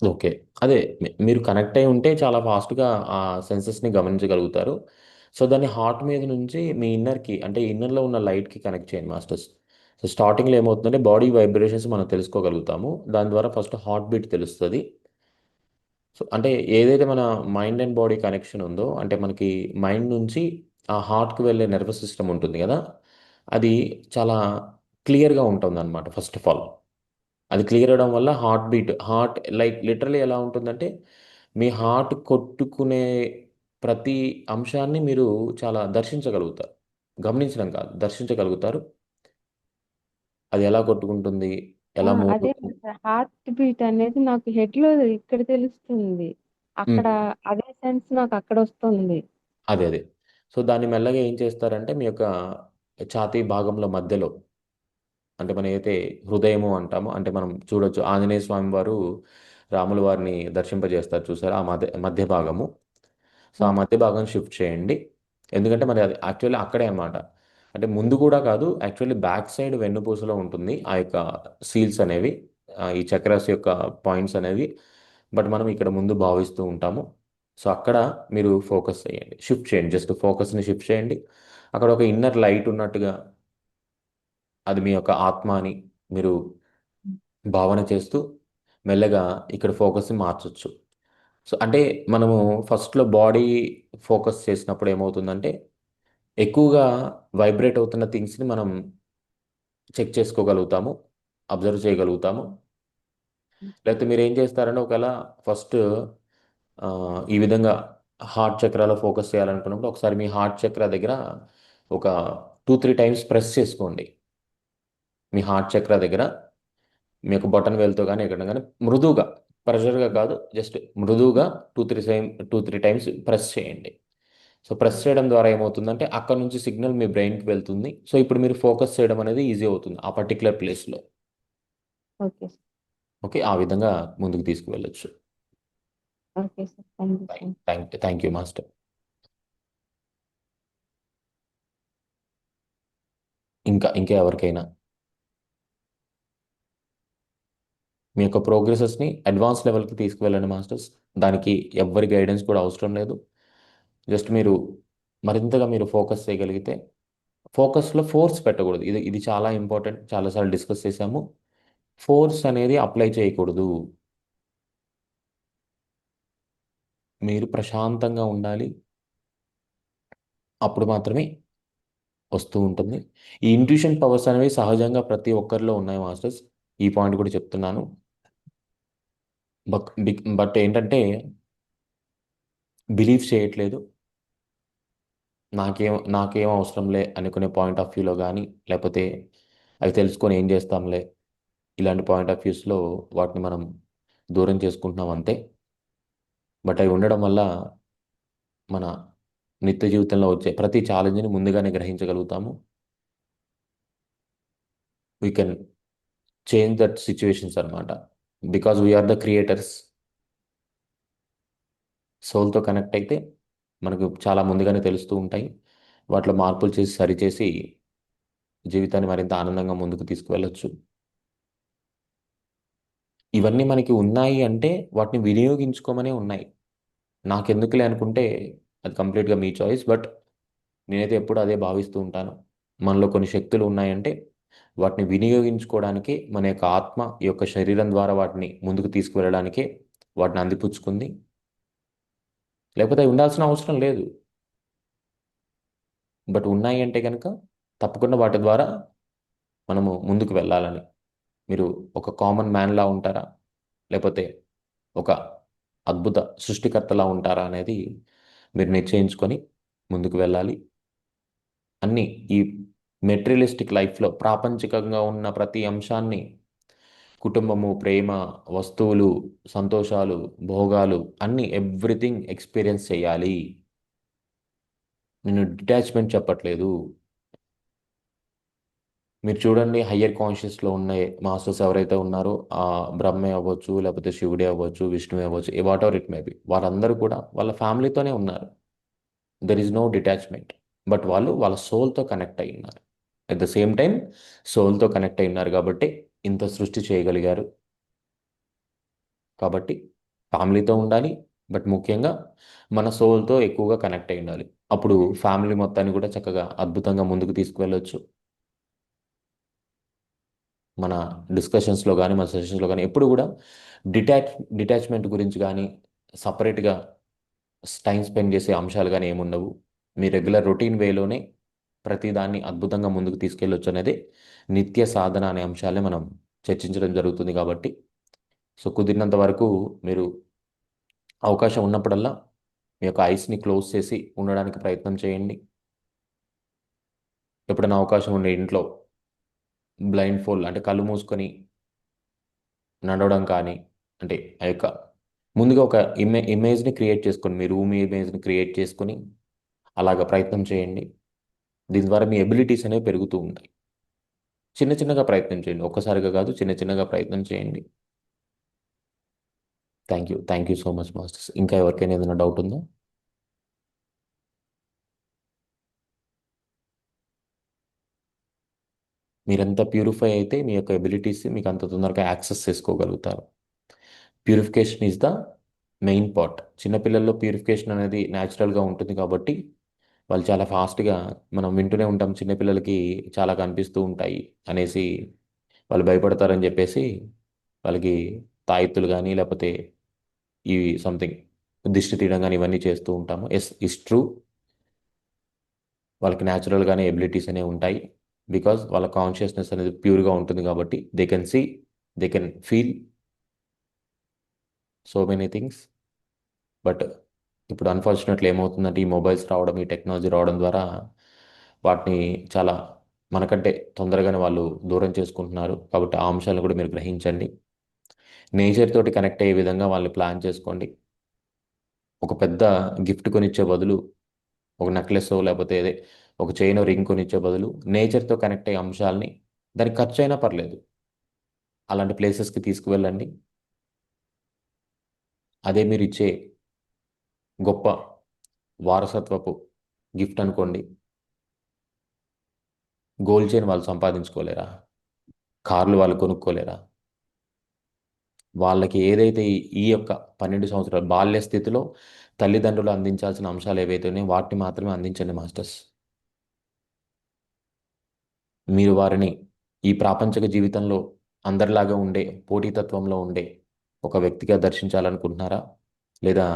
ఓకే. అదే మీరు కనెక్ట్ అయి ఉంటే చాలా ఫాస్ట్గా ఆ సెన్సెస్ని గమనించగలుగుతారు. సో దాన్ని హార్ట్ మీద నుంచి మీ ఇన్నర్కి, అంటే ఇన్నర్లో ఉన్న లైట్కి కనెక్ట్ చేయండి మాస్టర్స్. సో స్టార్టింగ్లో ఏమవుతుందంటే బాడీ వైబ్రేషన్స్ మనం తెలుసుకోగలుగుతాము. దాని ద్వారా ఫస్ట్ హార్ట్ బీట్ తెలుస్తుంది. సో అంటే ఏదైతే మన మైండ్ అండ్ బాడీ కనెక్షన్ ఉందో, అంటే మనకి మైండ్ నుంచి ఆ హార్ట్కి వెళ్ళే నర్వస్ సిస్టమ్ ఉంటుంది కదా, అది చాలా క్లియర్గా ఉంటుంది అనమాట. ఫస్ట్ ఆఫ్ ఆల్ అది క్లియర్ అవడం వల్ల హార్ట్ లైక్ లిటరలీ ఎలా ఉంటుందంటే మీ హార్ట్ కొట్టుకునే ప్రతి అంశాన్ని మీరు చాలా దర్శించగలుగుతారు. గమనించడం కాదు, దర్శించగలుగుతారు. అది ఎలా కొట్టుకుంటుంది, ఎలా మూవ్ అదే అవుతుంది. సార్, హార్ట్ బీట్ అనేది నాకు హెడ్లో ఇక్కడ తెలుస్తుంది, అక్కడ అదే సెన్స్ నాకు అక్కడ వస్తుంది. అదే అదే. సో దాన్ని మెల్లగా ఏం చేస్తారంటే మీ యొక్క ఛాతీ భాగంలో మధ్యలో, అంటే మనం ఏదైతే హృదయము అంటామో, అంటే మనం చూడొచ్చు ఆంజనేయ స్వామి వారు రాముల వారిని దర్శింపజేస్తారు చూసారా, ఆ మధ్య మధ్య భాగము. సో ఆ మధ్య భాగం షిఫ్ట్ చేయండి. ఎందుకంటే మరి అది యాక్చువల్లీ అక్కడే అన్నమాట. అంటే ముందు కూడా కాదు, యాక్చువల్లీ బ్యాక్ సైడ్ వెన్నుపూసలో ఉంటుంది ఆ యొక్క సీల్స్ అనేవి, ఈ చక్రాస్ యొక్క పాయింట్స్ అనేవి. బట్ మనం ఇక్కడ ముందు భావిస్తూ ఉంటాము. సో అక్కడ మీరు ఫోకస్ చేయండి, షిఫ్ట్ చేయండి, జస్ట్ ఫోకస్ని షిఫ్ట్ చేయండి. అక్కడ ఒక ఇన్నర్ లైట్ ఉన్నట్టుగా, అది మీ యొక్క ఆత్మ అని మీరు భావన చేస్తూ మెల్లగా ఇక్కడ ఫోకస్ని మార్చొచ్చు. సో అంటే మనము ఫస్ట్లో బాడీ ఫోకస్ చేసినప్పుడు ఏమవుతుందంటే ఎక్కువగా వైబ్రేట్ అవుతున్న థింగ్స్ని మనం చెక్ చేసుకోగలుగుతాము, అబ్జర్వ్ చేయగలుగుతాము. లేకపోతే మీరు ఏం చేస్తారంటే ఒకవేళ ఫస్ట్ ఈ విధంగా హార్ట్ చక్రాలో ఫోకస్ చేయాలనుకున్నప్పుడు ఒకసారి మీ హార్ట్ చక్ర దగ్గర ఒక 2-3 టైమ్స్ ప్రెస్ చేసుకోండి. మీ హార్ట్ చక్ర దగ్గర మీ యొక్క బటన్ వేలుతో కానీ ఎక్కడ కానీ మృదువుగా, ప్రెషర్గా కాదు, జస్ట్ మృదువుగా 2-3 టైమ్స్ ప్రెస్ చేయండి. సో ప్రెస్ చేయడం ద్వారా ఏమవుతుందంటే అక్కడ నుంచి సిగ్నల్ మీ బ్రెయిన్కి వెళ్తుంది. సో ఇప్పుడు మీరు ఫోకస్ చేయడం అనేది ఈజీ అవుతుంది ఆ పర్టికులర్ ప్లేస్లో. Okay sir. ఓకే, ఆ విధంగా ముందుకు తీసుకువెళ్ళొచ్చు. Okay sir. Thank you sir. Thank you master. ఇంకా ఎవరికైనా మీ యొక్క ప్రోగ్రెసెస్ని అడ్వాన్స్ లెవెల్కి తీసుకువెళ్ళండి మాస్టర్స్. దానికి ఎవ్వరి గైడెన్స్ కూడా అవసరం లేదు. జస్ట్ మీరు మరింతగా మీరు ఫోకస్ చేయగలిగితే, ఫోకస్లో ఫోర్స్ పెట్టకూడదు. ఇది ఇది చాలా ఇంపార్టెంట్, చాలాసార్లు డిస్కస్ చేశాము. ఫోర్స్ అనేది అప్లై చేయకూడదు. మీరు ప్రశాంతంగా ఉండాలి, అప్పుడు మాత్రమే వస్తూ ఉంటుంది. ఈ ఇంట్యూషన్ పవర్స్ అనేవి సహజంగా ప్రతి ఒక్కరిలో ఉన్నాయి మాస్టర్స్. ఈ పాయింట్ కూడా చెప్తున్నాను. బట్ ఏంటంటే బిలీవ్ చేయట్లేదు. నాకేం అవసరంలే అనుకునే పాయింట్ ఆఫ్ వ్యూలో కానీ, లేకపోతే అవి తెలుసుకొని ఏం చేస్తాంలే ఇలాంటి పాయింట్ ఆఫ్ వ్యూస్లో వాటిని మనం దూరం చేసుకుంటున్నాం అంతే. బట్ అవి ఉండడం వల్ల మన నిత్య జీవితంలో వచ్చే ప్రతి ఛాలెంజ్ని ముందుగానే గ్రహించగలుగుతాము. We can change that situations అనమాట. Because we are the creators. సోల్తో కనెక్ట్ అయితే మనకు చాలా ముందుగానే తెలుస్తూ ఉంటాయి. వాటిలో మార్పులు చేసి సరిచేసి జీవితాన్ని మరింత ఆనందంగా ముందుకు తీసుకువెళ్ళొచ్చు. ఇవన్నీ మనకి ఉన్నాయి అంటే వాటిని వినియోగించుకోమనే ఉన్నాయి. నాకెందుకులే అనుకుంటే అది కంప్లీట్గా మీ చాయిస్. బట్ నేనైతే ఎప్పుడు అదే భావిస్తూ ఉంటాను. మనలో కొన్ని శక్తులు ఉన్నాయంటే వాటిని వినియోగించుకోవడానికి మన యొక్క ఆత్మ ఈ యొక్క శరీరం ద్వారా వాటిని ముందుకు తీసుకువెళ్ళడానికే వాటిని అందిపుచ్చుకుంది. లేకపోతే అవి ఉండాల్సిన అవసరం లేదు. బట్ ఉన్నాయి అంటే కనుక తప్పకుండా వాటి ద్వారా మనము ముందుకు వెళ్ళాలని. మీరు ఒక కామన్ మ్యాన్లా ఉంటారా, లేకపోతే ఒక అద్భుత సృష్టికర్తలా ఉంటారా అనేది మీరు నిశ్చయించుకొని ముందుకు వెళ్ళాలి. అన్నీ ఈ మెటీరియలిస్టిక్ లైఫ్లో ప్రాపంచికంగా ఉన్న ప్రతి అంశాన్ని, కుటుంబము, ప్రేమ, వస్తువులు, సంతోషాలు, భోగాలు అన్నీ ఎవ్రీథింగ్ ఎక్స్పీరియన్స్ చేయాలి. నేను డిటాచ్మెంట్ చెప్పట్లేదు. మీరు చూడండి, హయ్యర్ కాన్షియస్లో ఉన్న మాస్టర్స్ ఎవరైతే ఉన్నారో ఆ బ్రహ్మే అవ్వచ్చు, లేకపోతే శివుడే అవ్వచ్చు, విష్ణువే అవ్వచ్చు, whatever it may be, వాళ్ళందరూ కూడా వాళ్ళ ఫ్యామిలీతోనే ఉన్నారు. There is no detachment. But వాళ్ళు వాళ్ళ సోల్తో కనెక్ట్ అయి ఉన్నారు. అట్ ద సేమ్ టైం సోల్తో కనెక్ట్ అయి ఉన్నారు కాబట్టి ఇంత సృష్టి చేయగలిగారు. కాబట్టి ఫ్యామిలీతో ఉండాలి, బట్ ముఖ్యంగా మన సోల్తో ఎక్కువగా కనెక్ట్ అయి ఉండాలి. అప్పుడు ఫ్యామిలీ మొత్తాన్ని కూడా చక్కగా అద్భుతంగా ముందుకు తీసుకువెళ్ళొచ్చు. మన డిస్కషన్స్లో కానీ మన సెషన్స్లో కానీ ఎప్పుడు కూడా డిటాచ్మెంట్ గురించి కానీ సపరేట్గా టైం స్పెండ్ చేసే అంశాలు కానీ ఏముండవు. మీ రెగ్యులర్ రొటీన్ వేలోనే ప్రతిదాన్ని అద్భుతంగా ముందుకు తీసుకెళ్ళొచ్చు అనేది నిత్య సాధన అనే అంశాలే మనం చర్చించడం జరుగుతుంది. కాబట్టి సో కుదిరినంత వరకు మీరు అవకాశం ఉన్నప్పుడల్లా మీ యొక్క ఐస్ని క్లోజ్ చేసి ఉండడానికి ప్రయత్నం చేయండి. ఎప్పుడైనా అవకాశం ఉండే ఇంట్లో బ్లైండ్ ఫోల్డ్ అంటే కళ్ళు మూసుకొని నడవడం కానీ, అంటే ఆ యొక్క ముందుగా ఒక ఇమేజ్ని క్రియేట్ చేసుకొని, మీ రూమ్ ఇమేజ్ని క్రియేట్ చేసుకొని అలాగ ప్రయత్నం చేయండి. దీని ద్వారా మీ ఎబిలిటీస్ అనేవి పెరుగుతూ ఉంటాయి. చిన్న చిన్నగా ప్రయత్నం చేయండి, ఒక్కసారిగా కాదు, చిన్న చిన్నగా ప్రయత్నం చేయండి. Thank you so much masters. ఇంకా ఎవరికైనా ఏదైనా డౌట్ ఉందా? మీరంతా ప్యూరిఫై అయితే మీ యొక్క ఎబిలిటీస్ మీకు అంత తొందరగా యాక్సెస్ చేసుకోగలుగుతారు. Purification is the main part. చిన్నపిల్లల్లో ప్యూరిఫికేషన్ అనేది న్యాచురల్గా ఉంటుంది కాబట్టి వాళ్ళు చాలా ఫాస్ట్గా, మనం వింటూనే ఉంటాం చిన్నపిల్లలకి చాలా కనిపిస్తూ ఉంటాయి అనేసి వాళ్ళు భయపడతారని చెప్పేసి వాళ్ళకి తాయెత్తులు కానీ లేకపోతే ఇవి సంథింగ్ దిష్టి తీయడం కానీ ఇవన్నీ చేస్తూ ఉంటాము. ఎస్ ఇస్ ట్రూ, వాళ్ళకి న్యాచురల్గానే ఎబిలిటీస్ అనేవి ఉంటాయి. బికాజ్ వాళ్ళ కాన్షియస్నెస్ అనేది ప్యూర్గా ఉంటుంది కాబట్టి they can see, they can feel so many things. But ఇప్పుడు అన్ఫార్చునేట్లీ ఏమవుతుందంటే ఈ మొబైల్స్ రావడం, ఈ టెక్నాలజీ రావడం ద్వారా వాటిని చాలా మనకంటే తొందరగానే వాళ్ళు దూరం చేసుకుంటున్నారు. కాబట్టి ఆ అంశాలను కూడా మీరు గ్రహించండి. నేచర్ తోటి కనెక్ట్ అయ్యే విధంగా వాళ్ళని ప్లాన్ చేసుకోండి. ఒక పెద్ద గిఫ్ట్ కొనిచ్చే బదులు, ఒక నెక్లెస్ లేకపోతే ఒక చైన్ రింగ్ కొనిచ్చే బదులు నేచర్తో కనెక్ట్ అయ్యే అంశాలని, దానికి ఖర్చు అయినా పర్లేదు, అలాంటి ప్లేసెస్కి తీసుకువెళ్ళండి. అదే మీరు ఇచ్చే గొప్ప వారసత్వపు గిఫ్ట్ అనుకోండి. గోల్డ్ చైన్ వాళ్ళు సంపాదించుకోలేరా? కార్లు వాళ్ళు కొనుక్కోలేరా? వాళ్ళకి ఏదైతే ఈ యొక్క 12 సంవత్సరాల బాల్య స్థితిలో తల్లిదండ్రులు అందించాల్సిన అంశాలు ఏవైతే ఉన్నాయో వాటిని మాత్రమే అందించండి మాస్టర్స్. మీరు వారిని ఈ ప్రాపంచిక జీవితంలో అందరిలాగా ఉండే పోటీతత్వంలో ఉండే ఒక వ్యక్తిగా దర్శించాలనుకుంటున్నారా, లేదా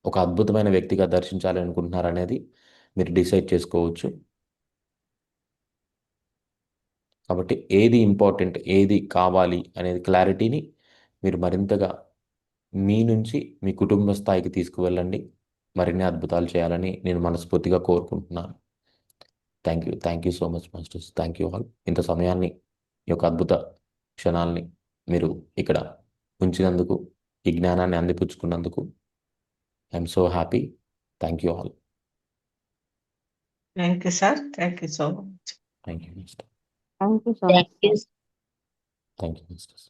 ఒక అద్భుతమైన వ్యక్తిగా దర్శించాలనుకుంటున్నారా అనేది మీరు డిసైడ్ చేసుకోవచ్చు. కాబట్టి ఏది ఇంపార్టెంట్, ఏది కావాలి అనేది క్లారిటీని మీరు మరింతగా మీ నుంచి మీ కుటుంబ స్థాయికి తీసుకువెళ్ళండి. మరిన్ని అద్భుతాలు చేయాలని నేను మనస్ఫూర్తిగా కోరుకుంటున్నాను. Thank you so much masters. Thank you all. ఇంత సమయాన్ని, ఈ యొక్క అద్భుత క్షణాలని మీరు ఇక్కడ ఉంచినందుకు, ఈ జ్ఞానాన్ని అందిపుచ్చుకున్నందుకు I'm so happy. Thank you all. Thank you sir, thank you so much. Thank you master. Thank you so much. Thank you masters.